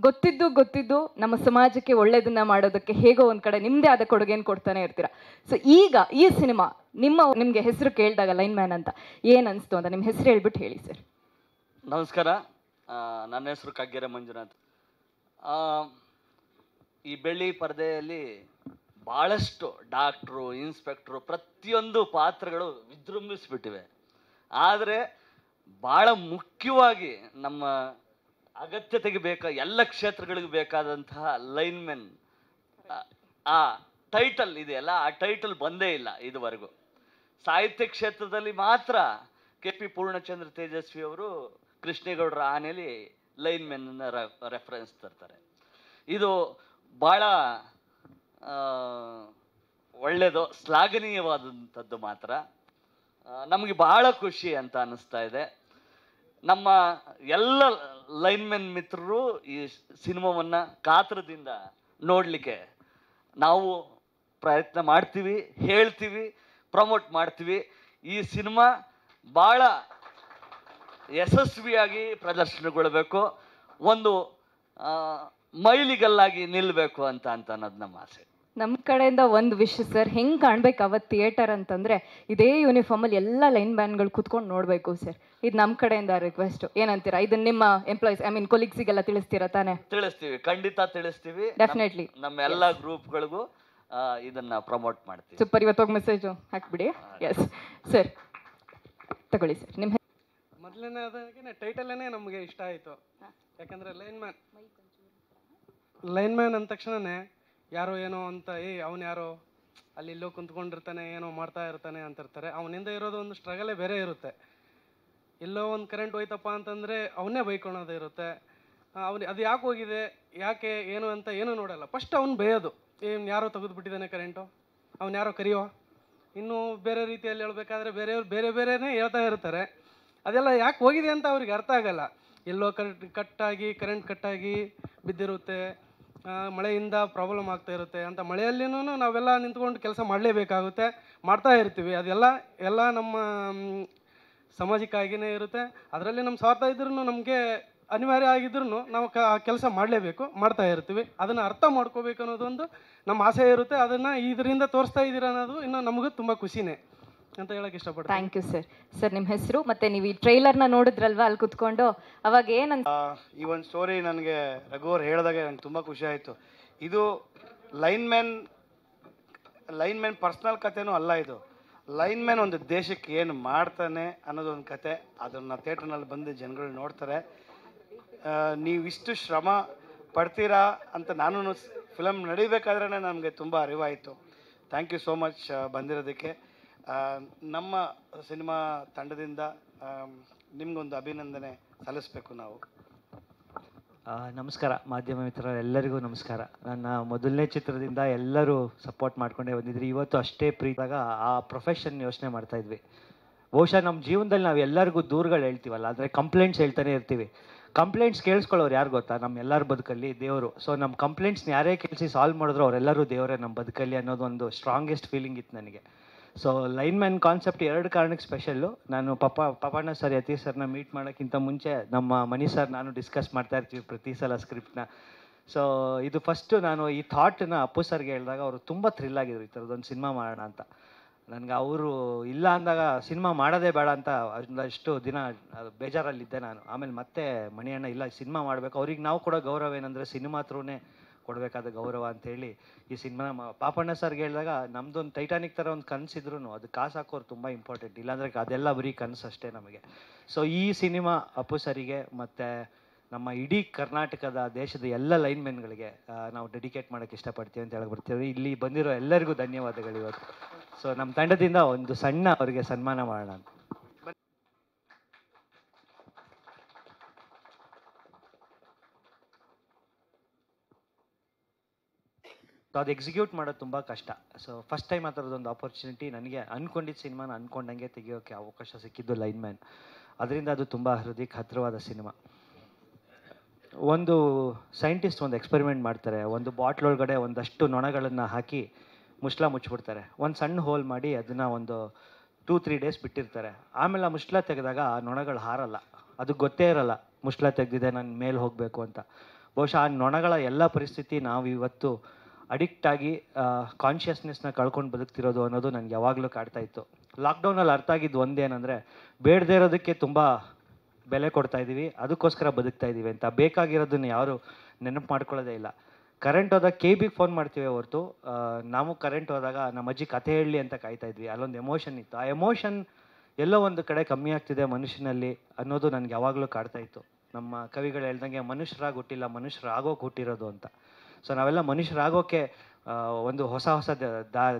ಗೊತ್ತಿದ್ದು ನಮ್ಮ ಸಮಾಜಕ್ಕೆ ಒಳ್ಳೆಯದನ್ನ ಮಾಡೋದಕ್ಕೆ ಹೇಗೋ ಒಂದು ಕಡೆ ನಿಮ್ಮದೇ ಆದ ಕೊಡುಗೆಯನ್ನು ಕೊಡ್ತಾನೆ ಇರ್ತೀರಾ. ಸೊ ಈಗ ಈ ಸಿನಿಮಾ ನಿಮಗೆ ಹೆಸರು ಕೇಳಿದಾಗ ಲೈನ್ ಮ್ಯಾನ್ ಅಂತ ಏನು ಅನಿಸ್ತು ಅಂತ ನಿಮ್ಮ ಹೆಸರು ಹೇಳ್ಬಿಟ್ಟು ಹೇಳಿ ಸರ್. ನಮಸ್ಕಾರ, ನನ್ನ ಹೆಸರು ಕಗ್ಗೆರೆ ಮಂಜುನಾಥ್. ಈ ಬೆಳ್ಳಿ ಪರದೆಯಲ್ಲಿ ಭಾಳಷ್ಟು ಡಾಕ್ಟ್ರು, ಇನ್ಸ್ಪೆಕ್ಟ್ರು, ಪ್ರತಿಯೊಂದು ಪಾತ್ರಗಳು ವಿಜೃಂಭಿಸ್ಬಿಟ್ಟಿವೆ. ಆದರೆ ಭಾಳ ಮುಖ್ಯವಾಗಿ ನಮ್ಮ ಅಗತ್ಯತೆಗೆ ಎಲ್ಲ ಕ್ಷೇತ್ರಗಳಿಗೂ ಬೇಕಾದಂತಹ ಲೈನ್ಮೆನ್ ಆ ಟೈಟಲ್ ಇದೆಯಲ್ಲ, ಆ ಟೈಟಲ್ ಬಂದೇ ಇಲ್ಲ ಇದುವರೆಗೂ. ಸಾಹಿತ್ಯ ಕ್ಷೇತ್ರದಲ್ಲಿ ಮಾತ್ರ KP ಪೂರ್ಣಚಂದ್ರ ತೇಜಸ್ವಿ ಅವರು ಕೃಷ್ಣೇಗೌಡರ ಆನೆಯಲ್ಲಿ ಲೈನ್ಮೆನ್ನ ರೆಫರೆನ್ಸ್ ತರ್ತಾರೆ. ಇದು ಭಾಳ ಒಳ್ಳೆಯದು, ಶ್ಲಾಘನೀಯವಾದಂಥದ್ದು. ಮಾತ್ರ ನಮಗೆ ಭಾಳ ಖುಷಿ ಅಂತ ಅನ್ನಿಸ್ತಾ ಇದೆ. ನಮ್ಮ ಎಲ್ಲ ಲೈನ್ಮೆನ್ ಮಿತ್ರರು ಈ ಸಿನಿಮಾವನ್ನು ಕಾತರದಿಂದ ನೋಡಲಿಕ್ಕೆ ನಾವು ಪ್ರಯತ್ನ ಮಾಡ್ತೀವಿ, ಹೇಳ್ತೀವಿ, ಪ್ರಮೋಟ್ ಮಾಡ್ತೀವಿ. ಈ ಸಿನಿಮಾ ಭಾಳ ಯಶಸ್ವಿಯಾಗಿ ಪ್ರದರ್ಶನಗೊಳ್ಳಬೇಕು, ಒಂದು ಮೈಲಿಗಲ್ಲಾಗಿ ನಿಲ್ಲಬೇಕು ಅಂತ ಅನ್ನೋದು ನಮ್ಮ ಆಸೆ. ನಮ್ಮ ಕಡೆಯಿಂದ ಒಂದು ವಿಶ್ ಸರ್, ಹೆಂಗೆ ಕಾಣ್ಬೇಕು ಅವತ್ತು ಥಿಯೇಟರ್ ಅಂತಂದರೆ ಇದೇ ಯೂನಿಫಾರ್ಮಲ್ಲಿ ಎಲ್ಲ ಲೈನ್ ಮ್ಯಾನ್ಗಳು ಕೂತ್ಕೊಂಡು ನೋಡಬೇಕು ಸರ್. ಇದು ನಮ್ಮ ಕಡೆಯಿಂದ ರಿಕ್ವೆಸ್ಟ್. ಏನಂತೀರಾ? ಇದನ್ನ ನಿಮ್ಮ ಎಂಪ್ಲಾಯೀಸ್, ಐ ಮೀನ್ ಕೊಲೀಗ್ಸಿಗೆಲ್ಲ ತಿಳಿಸ್ತೀರಾ ತಾನೇ? ತಿಳಿಸ್ತೀವಿ, ಖಂಡಿತ ತಿಳಿಸ್ತೀವಿ. ಡೆಫಿನೆಟ್ಲಿ ನಮ್ಮ ಎಲ್ಲ ಗ್ರೂಪ್ಗಳಿಗೂ ಇದನ್ನ ಪ್ರಮೋಟ್ ಮಾಡ್ತೀವಿ. ಸೂಪರ್. ಇವತ್ತು ಹೋಗಿ ಮೆಸೇಜು ಹಾಕ್ಬಿಡಿ. ಎಸ್ ಸರ್, ತಗೊಳ್ಳಿ ಸರ್. ನಿಮ್ಮ ಮೊದಲನೇದಾಗಿ ಟೈಟಲ್ಲೇ ನಮಗೆ ಇಷ್ಟ ಆಯಿತು. ಯಾಕಂದರೆ ಲೈನ್ ಮ್ಯಾನ್ ಅಂದ ತಕ್ಷಣವೇ ಯಾರೋ ಏನೋ ಅಂತ, ಅವನು ಯಾರೋ ಅಲ್ಲಿ ಇಲ್ಲೋ ಕುಂತ್ಕೊಂಡಿರ್ತಾನೆ, ಏನೋ ಮಾಡ್ತಾ ಇರ್ತಾನೆ ಅಂತಿರ್ತಾರೆ. ಅವನಿಂದ ಇರೋದು ಒಂದು ಸ್ಟ್ರಗಲೇ ಬೇರೆ ಇರುತ್ತೆ. ಎಲ್ಲೋ ಒಂದು ಕರೆಂಟ್ ಹೋಯ್ತಪ್ಪ ಅಂತಂದರೆ ಅವನ್ನೇ ಬೈಕೊಳೋದು ಇರುತ್ತೆ. ಅದು ಯಾಕೆ ಹೋಗಿದೆ, ಯಾಕೆ, ಏನು ಅಂತ ಏನೂ ನೋಡಲ್ಲ. ಫಸ್ಟ್ ಅವ್ನು ಬೈಯೋದು, ಯಾರೋ ತೆಗೆದುಬಿಟ್ಟಿದ್ದಾನೆ ಕರೆಂಟು, ಅವ್ನು ಯಾರೋ ಕರಿಯೋ. ಇನ್ನು ಬೇರೆ ರೀತಿಯಲ್ಲಿ ಹೇಳ್ಬೇಕಾದ್ರೆ ಬೇರೆಯವ್ರು ಬೇರೆನೇ ಹೇಳ್ತಾ ಇರ್ತಾರೆ. ಅದೆಲ್ಲ ಯಾಕೆ ಹೋಗಿದೆ ಅಂತ ಅವ್ರಿಗೆ ಅರ್ಥ ಆಗಲ್ಲ. ಎಲ್ಲೋ ಕರೆಂಟ್ ಕಟ್ಟಾಗಿ ಬಿದ್ದಿರುತ್ತೆ, ಮಳೆಯಿಂದ ಪ್ರಾಬ್ಲಮ್ ಆಗ್ತಾ ಇರುತ್ತೆ. ಅಂತ ಮಳೆಯಲ್ಲಿನೂ ನಾವೆಲ್ಲ ನಿಂತ್ಕೊಂಡು ಕೆಲಸ ಮಾಡಲೇಬೇಕಾಗುತ್ತೆ, ಮಾಡ್ತಾ ಇರ್ತೀವಿ. ಅದೆಲ್ಲ ನಮ್ಮ ಸಮಾಜಕ್ಕಾಗಿಯೇ ಇರುತ್ತೆ. ಅದರಲ್ಲಿ ನಮ್ಮ ಸ್ವಾರ್ಥ ಇದ್ರೂ, ನಮಗೆ ಅನಿವಾರ್ಯ ಆಗಿದ್ರೂ ನಾವು ಕೆಲಸ ಮಾಡಲೇಬೇಕು, ಮಾಡ್ತಾ ಇರ್ತೀವಿ. ಅದನ್ನು ಅರ್ಥ ಮಾಡ್ಕೋಬೇಕು ಅನ್ನೋದೊಂದು ನಮ್ಮ ಆಸೆ ಇರುತ್ತೆ. ಅದನ್ನು ಇದರಿಂದ ತೋರಿಸ್ತಾ ಇದ್ದೀರಾ ಅನ್ನೋದು ಇನ್ನೂ ನಮಗೂ ತುಂಬ ಖುಷಿನೇ ಅಂತ ಹೇಳಕ್ಕೆ ಇಷ್ಟಪಡ್ತೀನಿ. Thank you sir. ಸರ್, ನಿಮ್ಮ ಹೆಸರು ಮತ್ತು ನೀವು ಈ ಟ್ರೈಲರ್ನ ನೋಡಿದ್ರಲ್ವ ಅಲ್ಲಿ ಕುತ್ಕೊಂಡು, ಅವಾಗ ಏನಂತ ಈ ಒಂದು ಸ್ಟೋರಿ ನನಗೆ ರಘು ಅವ್ರು ಹೇಳಿದಾಗ ನಂಗೆ ತುಂಬ ಖುಷಿ ಆಯಿತು. ಇದು ಲೈನ್ ಮ್ಯಾನ್ ಪರ್ಸ್ನಲ್ ಕಥೆನೂ ಅಲ್ಲ. ಇದು ಲೈನ್ ಮ್ಯಾನ್ ಒಂದು ದೇಶಕ್ಕೆ ಏನು ಮಾಡ್ತಾನೆ ಅನ್ನೋದೊಂದು ಕತೆ. ಅದನ್ನು ಥಿಯೇಟ್ರ್ನಲ್ಲಿ ಬಂದು ಜನಗಳು ನೋಡ್ತಾರೆ. ನೀವಿಷ್ಟು ಶ್ರಮ ಪಡ್ತೀರಾ ಅಂತ ನಾನು ಫಿಲಮ್ ನಡಿಬೇಕಾದ್ರೆ ನಮಗೆ ತುಂಬ ಅರಿವಾಯಿತು. ಥ್ಯಾಂಕ್ ಯು ಸೋ ಮಚ್ ಬಂದಿರೋದಕ್ಕೆ. ನಮ್ಮ ಸಿನಿಮಾ ತಂಡದಿಂದ ನಿಮಗೊಂದು ಅಭಿನಂದನೆ ಸಲ್ಲಿಸಬೇಕು ನಾವು. ನಮಸ್ಕಾರ ಮಾಧ್ಯಮ ಮಿತ್ರರೆಲ್ಲರಿಗೂ ನಮಸ್ಕಾರ. ನನ್ನ ಮೊದಲನೇ ಚಿತ್ರದಿಂದ ಎಲ್ಲರೂ ಸಪೋರ್ಟ್ ಮಾಡ್ಕೊಂಡೇ ಬಂದಿದ್ರಿ. ಇವತ್ತು ಅಷ್ಟೇ ಪ್ರೀತಿಯಾಗ ಆ ಪ್ರೊಫೆಷನ್ ಯೋಚನೆ ಮಾಡ್ತಾ ಇದ್ವಿ. ಬಹುಶಃ ನಮ್ಮ ಜೀವನದಲ್ಲಿ ನಾವು ಎಲ್ಲರಿಗೂ ದೂರುಗಳು ಹೇಳ್ತೀವಲ್ಲ, ಆದರೆ ಕಂಪ್ಲೇಂಟ್ಸ್ ಹೇಳ್ತಾನೆ ಇರ್ತೀವಿ. ಕಂಪ್ಲೇಂಟ್ಸ್ ಕೇಳಿಸ್ಕೊಳ್ಳೋರು ಯಾರು ಗೊತ್ತಾ? ನಮ್ಮ ಎಲ್ಲರ ಬದುಕಲ್ಲಿ ದೇವರು. ಸೊ ನಮ್ಮ ಕಂಪ್ಲೇಂಟ್ಸ್ನ ಯಾರೇ ಕೇಳಿಸಿ ಸಾಲ್ವ್ ಮಾಡಿದ್ರು ಅವರೆಲ್ಲರೂ ದೇವರೇ ನಮ್ಮ ಬದುಕಲ್ಲಿ ಅನ್ನೋದು ಒಂದು ಸ್ಟ್ರಾಂಗೆಸ್ಟ್ ಫೀಲಿಂಗ್ ಇತ್ತು ನನಗೆ. ಸೊ ಲೈನ್ ಮ್ಯಾನ್ ಕಾನ್ಸೆಪ್ಟ್ 2 ಕಾರಣಕ್ಕೆ ಸ್ಪೆಷಲ್ಲು. ನಾನು ಪಾಪಣ್ಣ ಸರ್, ಯತೀಶ್ ಸರ್ನ ಮೀಟ್ ಮಾಡೋಕ್ಕಿಂತ ಮುಂಚೆ ನಮ್ಮ ಮನಿ ಸರ್ ನಾನು ಡಿಸ್ಕಸ್ ಮಾಡ್ತಾ ಇರ್ತೀವಿ ಪ್ರತಿ ಸಲ ಸ್ಕ್ರಿಪ್ಟ್ನ. ಸೊ ಇದು ಫಸ್ಟು ನಾನು ಈ ಥಾಟ್ನ ಅಪ್ಪು ಸರ್ಗೆ ಹೇಳಿದಾಗ ಅವರು ತುಂಬ ಥ್ರಿಲ್ ಆಗಿದ್ರು, ಈ ಥರದ್ದೊಂದು ಸಿನಿಮಾ ಮಾಡೋಣ ಅಂತ. ನನಗೆ ಅವರು ಇಲ್ಲ ಅಂದಾಗ ಸಿನಿಮಾ ಮಾಡೋದೇ ಬೇಡ ಅಂತ ಒಂದಷ್ಟು ದಿನ ಬೇಜಾರಲ್ಲಿದ್ದೆ ನಾನು. ಆಮೇಲೆ ಮತ್ತೆ ಮಣಿಯಣ್ಣ ಇಲ್ಲ ಸಿನಿಮಾ ಮಾಡಬೇಕು, ಅವ್ರಿಗೆ ನಾವು ಕೊಡೋ ಗೌರವ ಏನಂದರೆ ಸಿನಿಮಾ ಥ್ರೂನೇ ಕೊಡಬೇಕಾದ ಗೌರವ ಅಂಥೇಳಿ ಈ ಸಿನಿಮಾ ಪಾಪಣ್ಣ ಸರ್ಗೆ ಹೇಳಿದಾಗ ನಮ್ಮದೊಂದು ಟೈಟಾನಿಕ್ ಥರ ಒಂದು ಕನಸಿದ್ರು ಅದು ಕಾಸು ಹಾಕೋರು ತುಂಬ ಇಂಪಾರ್ಟೆಂಟ್. ಇಲ್ಲಾಂದರೆ ಅದೆಲ್ಲ ಬರೀ ಕನಸು ಅಷ್ಟೇ ನಮಗೆ. ಸೊ ಈ ಸಿನಿಮಾ ಅಪ್ಪು ಸರಿಗೆ ಮತ್ತು ನಮ್ಮ ಇಡೀ ಕರ್ನಾಟಕದ ದೇಶದ ಎಲ್ಲ ಲೈನ್ಮೆನ್ಗಳಿಗೆ ನಾವು ಡೆಡಿಕೇಟ್ ಮಾಡೋಕ್ಕೆ ಇಷ್ಟಪಡ್ತೀವಿ ಅಂತ ಹೇಳಕ್ಕೆ ಬರ್ತೀವಿ. ಇಲ್ಲಿ ಬಂದಿರೋ ಎಲ್ಲರಿಗೂ ಧನ್ಯವಾದಗಳು ಇವತ್ತು. ಸೊ ನಮ್ಮ ತಂಡದಿಂದ ಒಂದು ಸಣ್ಣ ಅವರಿಗೆ ಸನ್ಮಾನ ಮಾಡೋಣ ಅಂತ. ಅದು ಎಕ್ಸಿಕ್ಯೂಟ್ ಮಾಡೋದು ತುಂಬ ಕಷ್ಟ. ಸೊ ಫಸ್ಟ್ ಟೈಮ್ ಆ ಥರದೊಂದು ಆಪರ್ಚುನಿಟಿ ನನಗೆ ಅಂದ್ಕೊಂಡಿದ್ದ ಸಿನಿಮಾನ ಅಂದ್ಕೊಂಡಂಗೆ ತೆಗಿಯೋಕ್ಕೆ ಅವಕಾಶ ಸಿಕ್ಕಿದ್ದು ಲೈನ್ ಮ್ಯಾನ್. ಅದರಿಂದ ಅದು ತುಂಬ ಹೃದಯಕ್ಕೆ ಹತ್ತಿರವಾದ ಸಿನಿಮಾ. ಒಂದು ಸೈಂಟಿಸ್ಟ್ ಒಂದು ಎಕ್ಸ್ಪೆರಿಮೆಂಟ್ ಮಾಡ್ತಾರೆ. ಒಂದು ಬಾಟ್ಲ್ ಒಳಗಡೆ ಒಂದಷ್ಟು ನೊಣಗಳನ್ನು ಹಾಕಿ ಮುಚ್ಚಳ ಮುಚ್ಚಿಬಿಡ್ತಾರೆ. ಒಂದು ಸಣ್ಣ ಹೋಲ್ ಮಾಡಿ ಅದನ್ನು ಒಂದು 2-3 ಡೇಸ್ ಬಿಟ್ಟಿರ್ತಾರೆ. ಆಮೇಲೆ ಆ ಮುಚ್ಚಳ ತೆಗೆದಾಗ ಆ ನೊಣಗಳು ಹಾರಲ್ಲ. ಅದು ಗೊತ್ತೇ ಇರಲ್ಲ ಮುಚ್ಚಳ ತೆಗೆದಿದೆ, ನಾನು ಮೇಲೆ ಹೋಗಬೇಕು ಅಂತ. ಬಹುಶಃ ಆ ನೊಣಗಳ ಎಲ್ಲ ಪರಿಸ್ಥಿತಿ ನಾವು ಇವತ್ತು ಅಡಿಕ್ಟ್ ಆಗಿ ಕಾನ್ಷಿಯಸ್ನೆಸ್ನ ಕಳ್ಕೊಂಡು ಬದುಕ್ತಿರೋದು ಅನ್ನೋದು ನನಗೆ ಯಾವಾಗಲೂ ಕಾಡ್ತಾ ಇತ್ತು. ಲಾಕ್ಡೌನಲ್ಲಿ ಅರ್ಥ ಆಗಿದ್ದು ಒಂದೇನಂದರೆ ಬೇಡದೇ ಇರೋದಕ್ಕೆ ತುಂಬ ಬೆಲೆ ಕೊಡ್ತಾ ಇದ್ದೀವಿ, ಅದಕ್ಕೋಸ್ಕರ ಬದುಕ್ತಾ ಇದ್ದೀವಿ ಅಂತ. ಬೇಕಾಗಿರೋದನ್ನ ಯಾರು ನೆನಪು ಮಾಡ್ಕೊಳ್ಳೋದೇ ಇಲ್ಲ. ಕರೆಂಟ್ ಹೋದಾಗ KBಗೆ ಫೋನ್ ಮಾಡ್ತೀವಿ ಹೊರತು ನಾವು ಕರೆಂಟ್ ಹೋದಾಗ ನಮ್ಮ ಅಜ್ಜಿ ಕಥೆ ಹೇಳಲಿ ಅಂತ ಕಾಯ್ತಾ ಇದ್ವಿ. ಅಲ್ಲೊಂದು ಎಮೋಷನ್ ಇತ್ತು. ಆ ಎಮೋಷನ್ ಎಲ್ಲೋ ಒಂದು ಕಡೆ ಕಮ್ಮಿ ಆಗ್ತಿದೆ ಮನುಷ್ಯನಲ್ಲಿ ಅನ್ನೋದು ನನಗೆ ಯಾವಾಗಲೂ ಕಾಡ್ತಾ ಇತ್ತು. ನಮ್ಮ ಕವಿಗಳು ಹೇಳ್ದಂಗೆ ಮನುಷ್ಯರಾಗಿ ಹುಟ್ಟಿಲ್ಲ, ಮನುಷ್ಯರಾಗೋಕೆ ಹುಟ್ಟಿರೋದು ಅಂತ. ಸೊ ನಾವೆಲ್ಲ ಮನುಷ್ಯರಾಗೋಕ್ಕೆ ಒಂದು ಹೊಸ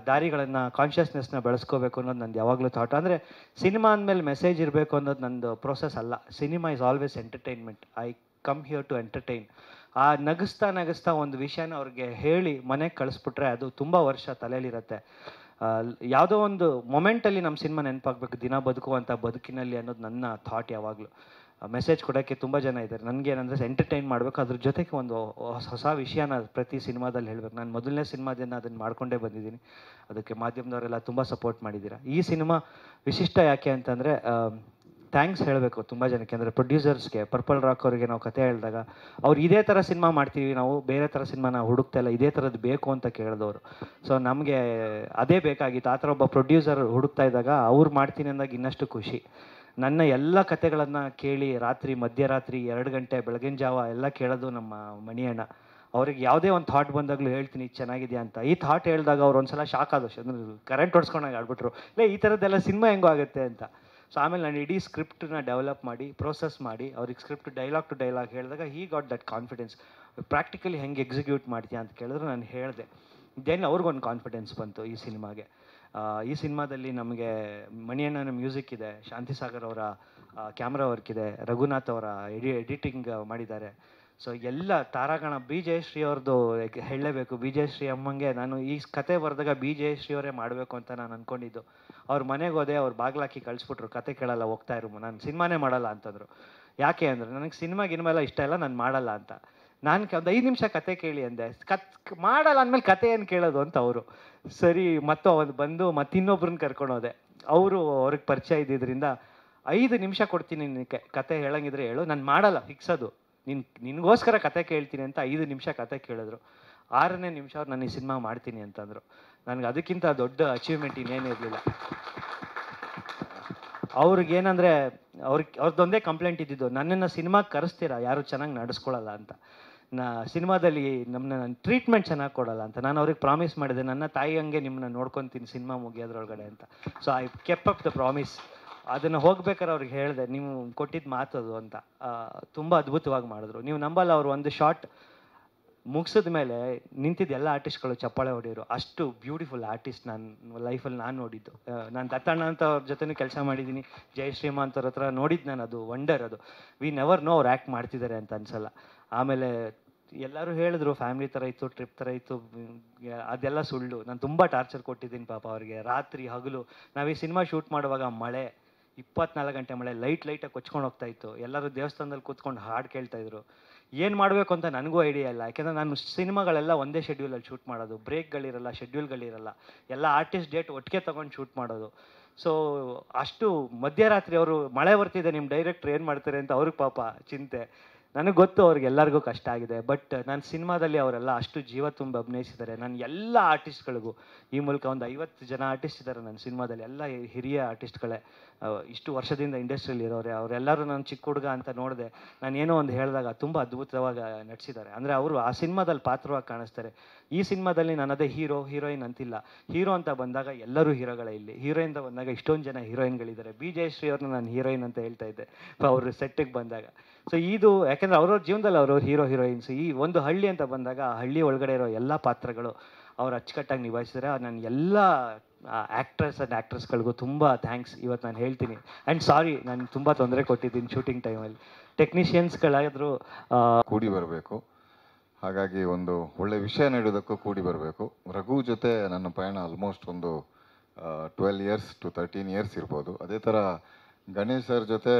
ದಾರಿಗಳನ್ನು ಕಾನ್ಷಿಯಸ್ನೆಸ್ನ ಬೆಳೆಸ್ಕೋಬೇಕು ಅನ್ನೋದು ನಂದು ಯಾವಾಗಲೂ ಥಾಟ್. ಅಂದರೆ ಸಿನಿಮಾ ಅಂದಮೇಲೆ ಮೆಸೇಜ್ ಇರಬೇಕು ಅನ್ನೋದು ನಂದು ಪ್ರೋಸೆಸ್ ಅಲ್ಲ. Cinema is always entertainment. I come here to entertain. ಆ ನಗಿಸ್ತಾ ಒಂದು ವಿಷಯನ ಅವ್ರಿಗೆ ಹೇಳಿ ಮನೆಗೆ ಕಳಿಸ್ಬಿಟ್ರೆ ಅದು ತುಂಬ ವರ್ಷ ತಲೆಯಲ್ಲಿರುತ್ತೆ. ಯಾವುದೋ ಒಂದು ಮೊಮೆಂಟಲ್ಲಿ ನಮ್ಮ ಸಿನಿಮಾ ನೆನಪಾಗಬೇಕು, ದಿನ ಬದುಕುವಂಥ ಬದುಕಿನಲ್ಲಿ ಅನ್ನೋದು ನನ್ನ ಥಾಟ್ ಯಾವಾಗಲೂ. ಮೆಸೇಜ್ ಕೊಡೋಕ್ಕೆ ತುಂಬ ಜನ ಇದ್ದಾರೆ. ನನಗೇನಂದರೆ ಎಂಟರ್ಟೈನ್ ಮಾಡಬೇಕು, ಅದ್ರ ಜೊತೆಗೆ ಒಂದು ಹೊಸ ವಿಷಯನ ಪ್ರತಿ ಸಿನಿಮಾದಲ್ಲಿ ಹೇಳಬೇಕು. ನಾನು ಮೊದಲನೇ ಸಿನಿಮಾದಿಂದ ಅದನ್ನು ಮಾಡ್ಕೊಂಡೇ ಬಂದಿದ್ದೀನಿ. ಅದಕ್ಕೆ ಮಾಧ್ಯಮದವರೆಲ್ಲ ತುಂಬ ಸಪೋರ್ಟ್ ಮಾಡಿದ್ದೀರಾ. ಈ ಸಿನಿಮಾ ವಿಶಿಷ್ಟ ಯಾಕೆ ಅಂತಂದರೆ ಥ್ಯಾಂಕ್ಸ್ ಹೇಳಬೇಕು ತುಂಬ ಜನಕ್ಕೆ. ಅಂದರೆ ಪ್ರೊಡ್ಯೂಸರ್ಸ್ಗೆ, ಪರ್ಪಲ್ ರಾಕ್ ಅವರಿಗೆ ನಾವು ಕತೆ ಹೇಳಿದಾಗ ಅವ್ರು ಇದೇ ಥರ ಸಿನಿಮಾ ಮಾಡ್ತೀವಿ, ನಾವು ಬೇರೆ ಥರ ಸಿನಿಮಾನ ಹುಡುಕ್ತಾ ಇಲ್ಲ, ಇದೇ ಥರದ್ದು ಬೇಕು ಅಂತ ಕೇಳಿದವರು. ಸೊ ನಮಗೆ ಅದೇ ಬೇಕಾಗಿತ್ತು. ಆ ಥರ ಒಬ್ಬ ಪ್ರೊಡ್ಯೂಸರ್ ಹುಡುಕ್ತಾ ಇದ್ದಾಗ ಅವ್ರು ಮಾಡ್ತೀನಿ ಅಂದಾಗ ಇನ್ನಷ್ಟು ಖುಷಿ. ನನ್ನ ಎಲ್ಲ ಕತೆಗಳನ್ನು ಕೇಳಿ ರಾತ್ರಿ ಮಧ್ಯರಾತ್ರಿ 2 ಗಂಟೆ ಬೆಳಗಿನ ಜಾವ ಎಲ್ಲ ಕೇಳೋದು ನಮ್ಮ ಮಣಿಯಣ್ಣ. ಅವ್ರಿಗೆ ಯಾವುದೇ ಒಂದು ಥಾಟ್ ಬಂದಾಗಲೂ ಹೇಳ್ತೀನಿ ಇದು ಚೆನ್ನಾಗಿದೆಯಾ ಅಂತ. ಈ ಥಾಟ್ ಹೇಳಿದಾಗ ಅವ್ರು ಒಂದ್ಸಲ ಶಾಕ್ ಆದೋ, ಕರೆಂಟ್ ಹೊಡ್ಸ್ಕೊಂಡಾಗ ಆಡ್ಬಿಟ್ರು, ಈ ಥರದ್ದೆಲ್ಲ ಸಿನಿಮಾ ಹೆಂಗೋ ಆಗುತ್ತೆ ಅಂತ. ಸೊ ಆಮೇಲೆ ನಾನು ಇಡೀ ಸ್ಕ್ರಿಪ್ಟನ್ನ ಡೆವಲಪ್ ಮಾಡಿ ಪ್ರೋಸೆಸ್ ಮಾಡಿ ಅವ್ರಿಗೆ ಸ್ಕ್ರಿಪ್ಟ್ ಡೈಲಾಗ್ ಟು ಡೈಲಾಗ್ ಹೇಳಿದಾಗ ಹೀ ಗಾಟ್ ದಟ್ ಕಾನ್ಫಿಡೆನ್ಸ್. ಪ್ರಾಕ್ಟಿಕಲಿ ಹೆಂಗೆ ಎಕ್ಸಿಕ್ಯೂಟ್ ಮಾಡ್ತೀಯಾ ಅಂತ ಕೇಳಿದ್ರು ನಾನು ಹೇಳಿದೆ. ದೆನ್ ಅವ್ರಿಗೊಂದು ಕಾನ್ಫಿಡೆನ್ಸ್ ಬಂತು ಈ ಸಿನಿಮಾಗೆ. ಈ ಸಿನಿಮಾದಲ್ಲಿ ನಮಗೆ ಮಣಿಯಣ್ಣನ ಮ್ಯೂಸಿಕ್ ಇದೆ, ಶಾಂತಿಸಾಗರ್ ಅವರ ಕ್ಯಾಮ್ರಾ ವರ್ಕ್ ಇದೆ, ರಘುನಾಥ್ ಅವರ ಎಡಿಟಿಂಗ್ ಮಾಡಿದ್ದಾರೆ. ಸೊ ಎಲ್ಲ ತಾರಾಗಣ. ಬಿ ಜಯಶ್ರೀ ಅವ್ರದ್ದು ಹೇಳಲೇಬೇಕು. ಬಿ ಜಯಶ್ರೀ ಅಮ್ಮಂಗೆ ನಾನು ಈ ಕತೆ ಬರೆದಾಗ ಬಿ ಜಯಶ್ರೀ ಅವರೇ ಮಾಡಬೇಕು ಅಂತ ನಾನು ಅಂದ್ಕೊಂಡಿದ್ದು. ಅವ್ರ ಮನೆಗೆ ಹೋದೆ, ಅವ್ರು ಬಾಗ್ಲಾಕಿ ಕಳಿಸ್ಬಿಟ್ರು, ಕತೆ ಕೇಳಲ್ಲ ಹೋಗ್ತಾ ಇರು, ನಾನು ಸಿನಿಮಾನೇ ಮಾಡಲ್ಲ ಅಂತಂದರು. ಯಾಕೆ ಅಂದರೆ ನನಗೆ ಸಿನಿಮಾಗಿನ್ಮೇಲೆ ಇಷ್ಟ ಇಲ್ಲ, ನಾನು ಮಾಡಲ್ಲ ಅಂತ. ನಾನು ಒಂದು 5 ನಿಮಿಷ ಕತೆ ಕೇಳಿ ಅಂದೆ. ಮಾಡಲ್ಲ ಅಂದಮೇಲೆ ಕತೆ ಏನು ಕೇಳೋದು ಅಂತ ಅವರು. ಸರಿ ಮತ್ತು ಅವತ್ತು ಬಂದು ಮತ್ತಿನ್ನೊಬ್ರನ್ನ ಕರ್ಕೊಂಡೋದೆ. ಅವ್ರಿಗೆ ಪರಿಚಯ ಇದ್ದಿದ್ದರಿಂದ 5 ನಿಮಿಷ ಕೊಡ್ತೀನಿ ನಿನಗೆ, ಕತೆ ಹೇಳಂಗಿದ್ರೆ ಹೇಳು, ನಾನು ಮಾಡಲ್ಲ ಫಿಕ್ಸ್ ಅದು, ನಿನಗೋಸ್ಕರ ಕತೆ ಕೇಳ್ತೀನಿ ಅಂತ 5 ನಿಮಿಷ ಕತೆ ಕೇಳಿದ್ರು. 6ನೇ ನಿಮಿಷ ಅವ್ರು ನಾನು ಈ ಸಿನಿಮಾ ಮಾಡ್ತೀನಿ ಅಂತಂದರು. ನನಗೆ ಅದಕ್ಕಿಂತ ದೊಡ್ಡ ಅಚೀವ್ಮೆಂಟ್ ಇನ್ನೇನು ಇರಲಿಲ್ಲ. ಅವ್ರಿಗೇನಂದರೆ ಅವ್ರದ್ದೊಂದೇ ಕಂಪ್ಲೇಂಟ್ ಇದ್ದಿದ್ದು, ನನ್ನನ್ನು ಸಿನಿಮಾಗೆ ಕರೆಸ್ತೀರಾ, ಯಾರು ಚೆನ್ನಾಗಿ ನಡೆಸ್ಕೊಳಲ್ಲ ಅಂತ. ಸಿನಿಮಾದಲ್ಲಿ ನಮ್ಮನ್ನ ಟ್ರೀಟ್ಮೆಂಟ್ ಚೆನ್ನಾಗಿ ಕೊಡಲ್ಲ ಅಂತ. ನಾನು ಅವ್ರಿಗೆ ಪ್ರಾಮಿಸ್ ಮಾಡಿದೆ, ನನ್ನ ತಾಯಿ ಹಂಗೆ ನಿಮ್ಮನ್ನ ನೋಡ್ಕೊತೀನಿ ಸಿನಿಮಾ ಮುಗಿಯೋದ್ರೊಳಗಡೆ ಅಂತ. So I ಕೆಪ್ up the promise. ಅದನ್ನು ಹೋಗ್ಬೇಕಾದ್ರೆ ಅವ್ರಿಗೆ ಹೇಳಿದೆ, ನೀವು ಕೊಟ್ಟಿದ್ದು ಮಾತದು ಅಂತ. ತುಂಬ ಅದ್ಭುತವಾಗಿ ಮಾಡಿದ್ರು. ನೀವು ನಂಬಲ್ಲ, ಅವರು ಒಂದು ಶಾಟ್ ಮುಗಿಸಿದ ಮೇಲೆ ನಿಂತಿದ್ದು ಎಲ್ಲ ಆರ್ಟಿಸ್ಟ್ಗಳು ಚಪ್ಪಾಳೆ ಹೊಡೆಯೋರು. ಅಷ್ಟು ಬ್ಯೂಟಿಫುಲ್ ಆರ್ಟಿಸ್ಟ್ ನಾನು ಲೈಫಲ್ಲಿ ನಾನು ನೋಡಿದ್ದು. ನಾನು ದತ್ತಣ್ಣ ಅಂತ ಅವ್ರ ಜೊತೆನೂ ಕೆಲಸ ಮಾಡಿದ್ದೀನಿ, ಜಯಶ್ರೀಮಾ ಅಂತವ್ರ ಹತ್ರ ನೋಡಿದ್ದು ನಾನು. ಅದು ವಂಡರ್ ಅದು. ವಿ ನೆವರ್ ನೋ ಅವ್ರು ಆ್ಯಕ್ಟ್ ಮಾಡ್ತಿದ್ದಾರೆ ಅಂತ ಅನ್ಸಲ್ಲ. ಆಮೇಲೆ ಎಲ್ಲರೂ ಹೇಳಿದ್ರು ಫ್ಯಾಮಿಲಿ ಥರ ಇತ್ತು, ಟ್ರಿಪ್ ಥರ ಇತ್ತು, ಅದೆಲ್ಲ ಸುಳ್ಳು. ನಾನು ತುಂಬ ಟಾರ್ಚರ್ ಕೊಟ್ಟಿದ್ದೀನಿ ಪಾಪ ಅವ್ರಿಗೆ, ರಾತ್ರಿ ಹಗಲು. ನಾವು ಈ ಸಿನಿಮಾ ಶೂಟ್ ಮಾಡುವಾಗ ಮಳೆ, 24 ಗಂಟೆ ಮಳೆ, ಲೈಟಾಗಿ ಕೊಚ್ಕೊಂಡು ಹೋಗ್ತಾ ಇತ್ತು. ಎಲ್ಲರೂ ದೇವಸ್ಥಾನದಲ್ಲಿ ಕೂತ್ಕೊಂಡು ಹಾಡು ಕೇಳ್ತಾಯಿದ್ರು. ಏನು ಮಾಡಬೇಕು ಅಂತ ನನಗೂ ಐಡಿಯಾ ಇಲ್ಲ, ಯಾಕೆಂದರೆ ನಾನು ಸಿನಿಮಾಗಳೆಲ್ಲ ಒಂದೇ ಶೆಡ್ಯೂಲಲ್ಲಿ ಶೂಟ್ ಮಾಡೋದು, ಬ್ರೇಕ್ಗಳಿರಲ್ಲ, ಶೆಡ್ಯೂಲ್ಗಳಿರಲ್ಲ, ಎಲ್ಲ ಆರ್ಟಿಸ್ಟ್ ಡೇಟ್ ಒಟ್ಟಿಗೆ ತೊಗೊಂಡು ಶೂಟ್ ಮಾಡೋದು. ಸೊ ಅಷ್ಟು ಮಧ್ಯರಾತ್ರಿ ಅವರು ಮಳೆ ಬರ್ತಿದೆ, ನಿಮ್ಮ ಡೈರೆಕ್ಟ್ರ್ ಏನು ಮಾಡ್ತಾರೆ ಅಂತ ಅವ್ರಿಗೆ ಪಾಪ ಚಿಂತೆ. ನನಗೆ ಗೊತ್ತು ಅವ್ರಿಗೆಲ್ಲರಿಗೂ ಕಷ್ಟ ಆಗಿದೆ. ಬಟ್ ನಾನು ಸಿನಿಮಾದಲ್ಲಿ ಅವರೆಲ್ಲ ಅಷ್ಟು ಜೀವ ತುಂಬ ಅಭಿನಯಿಸಿದ್ದಾರೆ. ನಾನು ಎಲ್ಲ ಆರ್ಟಿಸ್ಟ್ಗಳಿಗೂ ಈ ಮೂಲಕ ಒಂದು 50 ಜನ ಆರ್ಟಿಸ್ಟ್ ಇದ್ದಾರೆ ನನ್ನ ಸಿನಿಮಾದಲ್ಲಿ, ಎಲ್ಲ ಹಿರಿಯ ಆರ್ಟಿಸ್ಟ್ಗಳೇ, ಇಷ್ಟು ವರ್ಷದಿಂದ ಇಂಡಸ್ಟ್ರಿಯಲ್ಲಿ ಇರೋರೆ. ಅವರೆಲ್ಲರೂ ನಾನು ಚಿಕ್ಕ ಹುಡುಗ ಅಂತ ನೋಡಿದೆ. ನಾನು ಏನೋ ಒಂದು ಹೇಳಿದಾಗ ತುಂಬ ಅದ್ಭುತವಾಗಿ ನಟಿಸಿದ್ದಾರೆ. ಅಂದರೆ ಅವರು ಆ ಸಿನಿಮಾದಲ್ಲಿ ಪಾತ್ರವಾಗಿ ಕಾಣಿಸ್ತಾರೆ. ಈ ಸಿನಿಮಾದಲ್ಲಿ ನಾನು ಅದೇ ಹೀರೋಯಿನ್ ಅಂತಿಲ್ಲ. ಹೀರೋ ಅಂತ ಬಂದಾಗ ಎಲ್ಲರೂ ಹೀರೋಗಳೇ ಇಲ್ಲಿ. ಹೀರೋಯಿನ್ ಅಂತ ಬಂದಾಗ ಇಷ್ಟೊಂದು ಜನ ಹೀರೋಯಿನ್ಗಳಿದ್ದಾರೆ. ಬಿ ಜಯಶ್ರೀ ಅವ್ರನ್ನ ನಾನು ಹೀರೋಯಿನ್ ಅಂತ ಹೇಳ್ತಾ ಇದ್ದೆ ಅವರು ಸೆಟ್ಟಿಗೆ ಬಂದಾಗ. ಸೊ ಇದು ಯಾಕೆಂದರೆ ಅವ್ರವ್ರ ಜೀವನದಲ್ಲಿ ಅವ್ರವ್ರ ಹೀರೋಯಿನ್ಸ್. ಈ ಒಂದು ಹಳ್ಳಿ ಅಂತ ಬಂದಾಗ ಆ ಹಳ್ಳಿ ಒಳಗಡೆ ಇರೋ ಎಲ್ಲ ಪಾತ್ರಗಳು ಅವ್ರು ಅಚ್ಚುಕಟ್ಟಾಗಿ ನಿಭಾಯಿಸಿದರೆ. ನಾನು ಎಲ್ಲ ಆ್ಯಕ್ಟರ್ಸ್ ಆ್ಯಂಡ್ ಆ್ಯಕ್ಟ್ರೆಸ್ಗಳಿಗೂ ತುಂಬ ಥ್ಯಾಂಕ್ಸ್ ಇವತ್ತು ನಾನು ಹೇಳ್ತೀನಿ. ಆ್ಯಂಡ್ ಸಾರಿ, ನಾನು ತುಂಬ ತೊಂದರೆ ಕೊಟ್ಟಿದ್ದೀನಿ ಶೂಟಿಂಗ್ ಟೈಮಲ್ಲಿ. ಟೆಕ್ನಿಷಿಯನ್ಸ್ಗಳಾದರೂ ಕೂಡಿ ಬರಬೇಕು. ಹಾಗಾಗಿ ಒಂದು ಒಳ್ಳೆ ವಿಷಯ ನೀಡೋದಕ್ಕೂ ಕೂಡಿ ಬರಬೇಕು. ರಘು ಜೊತೆ ನನ್ನ ಪಯಣ ಆಲ್ಮೋಸ್ಟ್ ಒಂದು 12 ಇಯರ್ಸ್ ಟು 13 ಇಯರ್ಸ್ ಇರ್ಬೋದು. ಅದೇ ಥರ ಗಣೇಶ್ ಸರ್ ಜೊತೆ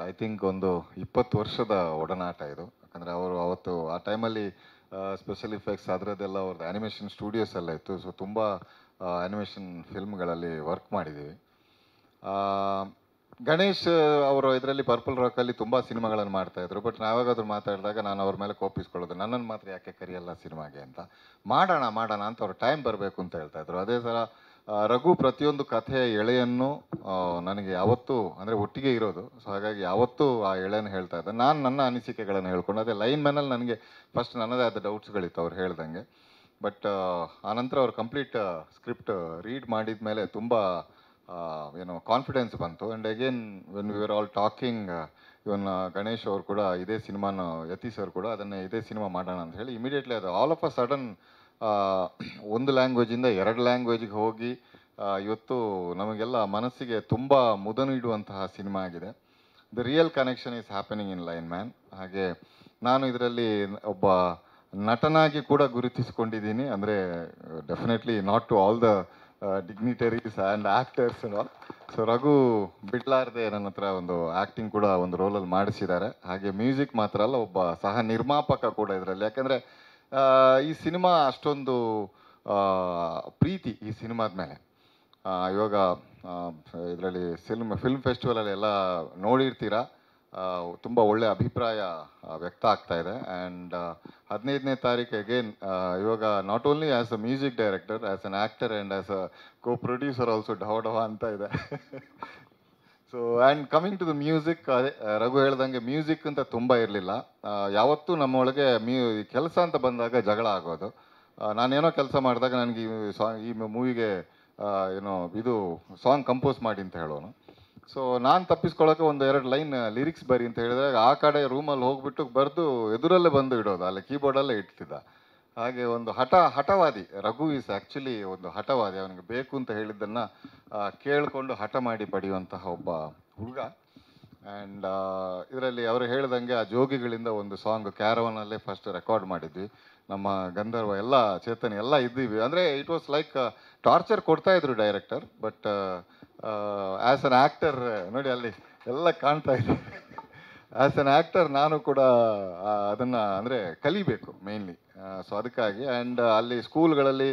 ಐ ಥಿಂಕ್ ಒಂದು 20 ವರ್ಷದ ಒಡನಾಟ ಇದು. ಯಾಕಂದರೆ ಅವರು ಅವತ್ತು ಆ ಟೈಮಲ್ಲಿ ಸ್ಪೆಷಲ್ ಇಫೆಕ್ಟ್ಸ್ ಅದರದ್ದೆಲ್ಲ ಅವ್ರದ್ದು ಆ್ಯನಿಮೇಷನ್ ಸ್ಟುಡಿಯೋಸ್ ಎಲ್ಲ ಇತ್ತು. ಸೊ ತುಂಬ ಆ್ಯನಿಮೇಷನ್ ಫಿಲ್ಮ್ಗಳಲ್ಲಿ ವರ್ಕ್ ಮಾಡಿದ್ದೀವಿ. ಗಣೇಶ್ ಅವರು ಇದರಲ್ಲಿ ಪರ್ಪಲ್ ರಾಕಲ್ಲಿ ತುಂಬ ಸಿನಿಮಾಗಳನ್ನು ಮಾಡ್ತಾಯಿದ್ರು. ಬಟ್ ನಾವಾಗಾದ್ರೂ ಮಾತಾಡಿದಾಗ ನಾನು ಅವ್ರ ಮೇಲೆ ಕೋಪಿಸ್ಕೊಳ್ಳೋದು, ನನ್ನನ್ನು ಮಾತ್ರ ಯಾಕೆ ಕರೆಯಲ್ಲ ಸಿನಿಮಾಗೆ ಅಂತ. ಮಾಡೋಣ ಅಂತ ಅವ್ರು ಟೈಮ್ ಬರಬೇಕು ಅಂತ ಹೇಳ್ತಾಯಿದ್ರು. ಅದೇ ಥರ ರಘು ಪ್ರತಿಯೊಂದು ಕಥೆಯ ಎಳೆಯನ್ನು ನನಗೆ ಯಾವತ್ತೂ ಅಂದರೆ ಒಟ್ಟಿಗೆ ಇರೋದು. ಸೊ ಹಾಗಾಗಿ ಯಾವತ್ತೂ ಆ ಎಳೆಯನ್ನು ಹೇಳ್ತಾ ಇದ್ದೆ. ನಾನು ನನ್ನ ಅನಿಸಿಕೆಗಳನ್ನು ಹೇಳ್ಕೊಂಡು, ಅದೇ ಲೈನ್ ಮ್ಯಾನಲ್ಲಿ ನನಗೆ ಫಸ್ಟ್ ನನ್ನದೇ ಆದ ಡೌಟ್ಸ್ಗಳಿತ್ತು ಅವ್ರು ಹೇಳ್ದಂಗೆ. ಬಟ್ ಆನಂತರ ಅವ್ರು ಕಂಪ್ಲೀಟ್ ಸ್ಕ್ರಿಪ್ಟ್ ರೀಡ್ ಮಾಡಿದ ಮೇಲೆ ತುಂಬ ಏನೋ ಕಾನ್ಫಿಡೆನ್ಸ್ ಬಂತು. And again when we are all talking, even Ganesh ಅವರು ಕೂಡ ಇದೇ ಸಿನಿಮಾನ, ಯತೀಶ್ ಅವರು ಕೂಡ ಅದನ್ನೇ ಇದೇ ಸಿನಿಮಾ ಮಾಡೋಣ ಅಂತ ಹೇಳಿ ಇಮಿಡಿಯೇಟ್ಲಿ ಅದು ಆಲ್ ಆಫ್ ಅ ಸಡನ್ ಒಂದು ಲ್ಯಾಂಗ್ವೇಜಿಂದ 2 ಲ್ಯಾಂಗ್ವೇಜಿಗೆ ಹೋಗಿ ಇವತ್ತು ನಮಗೆಲ್ಲ ಮನಸ್ಸಿಗೆ ತುಂಬ ಮುದ ನೀಡುವಂತಹ ಸಿನಿಮಾ ಆಗಿದೆ. The real connection is happening in Lineman. ಹಾಗೆ ನಾನು ಇದರಲ್ಲಿ ಒಬ್ಬ ನಟನಾಗಿ ಕೂಡ ಗುರುತಿಸಿಕೊಂಡಿದ್ದೀನಿ. ಅಂದರೆ definitely not to all the dignitaries and actors all. So Raghu ಬಿಡ್ಲಾರ್ದೆ ನನ್ನ ಹತ್ರ ಒಂದು ಆ್ಯಕ್ಟಿಂಗ್ ಕೂಡ ಒಂದು ರೋಲಲ್ಲಿ ಮಾಡಿಸಿದ್ದಾರೆ. ಹಾಗೆ ಮ್ಯೂಸಿಕ್ ಮಾತ್ರ ಅಲ್ಲ, ಒಬ್ಬ ಸಹ ನಿರ್ಮಾಪಕ ಕೂಡ ಇದರಲ್ಲಿ. ಯಾಕೆಂದರೆ ಈ ಸಿನಿಮಾ ಅಷ್ಟೊಂದು ಪ್ರೀತಿ ಈ ಸಿನಿಮಾದ ಮೇಲೆ. ಇವಾಗ ಇದರಲ್ಲಿ ಫಿಲ್ಮ್ ಫೆಸ್ಟಿವಲಲ್ಲಿ ಎಲ್ಲ ನೋಡಿರ್ತೀರಾ. ತುಂಬ ಒಳ್ಳೆ ಅಭಿಪ್ರಾಯ ವ್ಯಕ್ತ ಆಗ್ತಾ ಇದೆ. ಆ್ಯಂಡ್ 15ನೇ ತಾರೀಕು ಅಗೇನ್ ಇವಾಗ not only as a music director, as an actor and as a co producer also ಢವ ಅಂತ ಇದೆ. So and coming to the music, ಅದೇ ರಘು ಹೇಳ್ದಂಗೆ ಮ್ಯೂಸಿಕ್ ಅಂತ ತುಂಬ ಇರಲಿಲ್ಲ. ಯಾವತ್ತೂ ನಮ್ಮೊಳಗೆ ಕೆಲಸ ಅಂತ ಬಂದಾಗ ಜಗಳ ಆಗೋದು. ನಾನೇನೋ ಕೆಲಸ ಮಾಡಿದಾಗ ನನಗೆ ಈ ಮೂವಿಗೆ ಏನೋ ಇದು ಸಾಂಗ್ ಕಂಪೋಸ್ ಮಾಡಿ ಅಂತ ಹೇಳೋನು. ಸೊ ನಾನು ತಪ್ಪಿಸ್ಕೊಳ್ಳೋಕೆ ಒಂದು 2 ಲೈನ್ ಲಿರಿಕ್ಸ್ ಬರಿ ಅಂತ ಹೇಳಿದಾಗ ಆ ಕಡೆ ರೂಮಲ್ಲಿ ಹೋಗ್ಬಿಟ್ಟು ಬರೆದು ಎದುರಲ್ಲೇ ಬಂದು ಇಡೋದು, ಅಲ್ಲಿ ಕೀಬೋರ್ಡಲ್ಲೇ ಇಡ್ತಿದ್ದ. ಹಾಗೆ ಒಂದು ಹಠವಾದಿ ರಘು ಈಸ್ ಆ್ಯಕ್ಚುಲಿ ಒಂದು ಹಠವಾದಿ. ಅವನಿಗೆ ಬೇಕು ಅಂತ ಹೇಳಿದ್ದನ್ನು ಕೇಳಿಕೊಂಡು ಹಠ ಮಾಡಿ ಪಡೆಯುವಂತಹ ಒಬ್ಬ ಹುಡುಗ. ಆ್ಯಂಡ್ ಇದರಲ್ಲಿ ಅವರು ಹೇಳ್ದಂಗೆ ಆ ಜೋಗಿಗಳಿಂದ ಒಂದು ಸಾಂಗ್ ಕ್ಯಾರವನಲ್ಲೇ ಫಸ್ಟ್ ರೆಕಾರ್ಡ್ ಮಾಡಿದ್ವಿ. ನಮ್ಮ ಗಂಧರ್ವ ಎಲ್ಲ ಚೇತನ್ ಎಲ್ಲ ಇದ್ದೀವಿ. ಅಂದರೆ ಇಟ್ ವಾಸ್ ಲೈಕ್ ಟಾರ್ಚರ್ ಕೊಡ್ತಾಯಿದ್ರು director. But as an actor ನೋಡಿ ಅಲ್ಲಿ ಎಲ್ಲ ಕಾಣ್ತಾ ಇದೆ. ಆ್ಯಸ್ ಅನ್ ಆ್ಯಕ್ಟರ್ ನಾನು ಕೂಡ ಅದನ್ನು ಅಂದರೆ ಕಲಿಬೇಕು ಮೇಯ್ನ್ಲಿ. ಸೊ ಅದಕ್ಕಾಗಿ ಆ್ಯಂಡ್ ಅಲ್ಲಿ ಸ್ಕೂಲ್ಗಳಲ್ಲಿ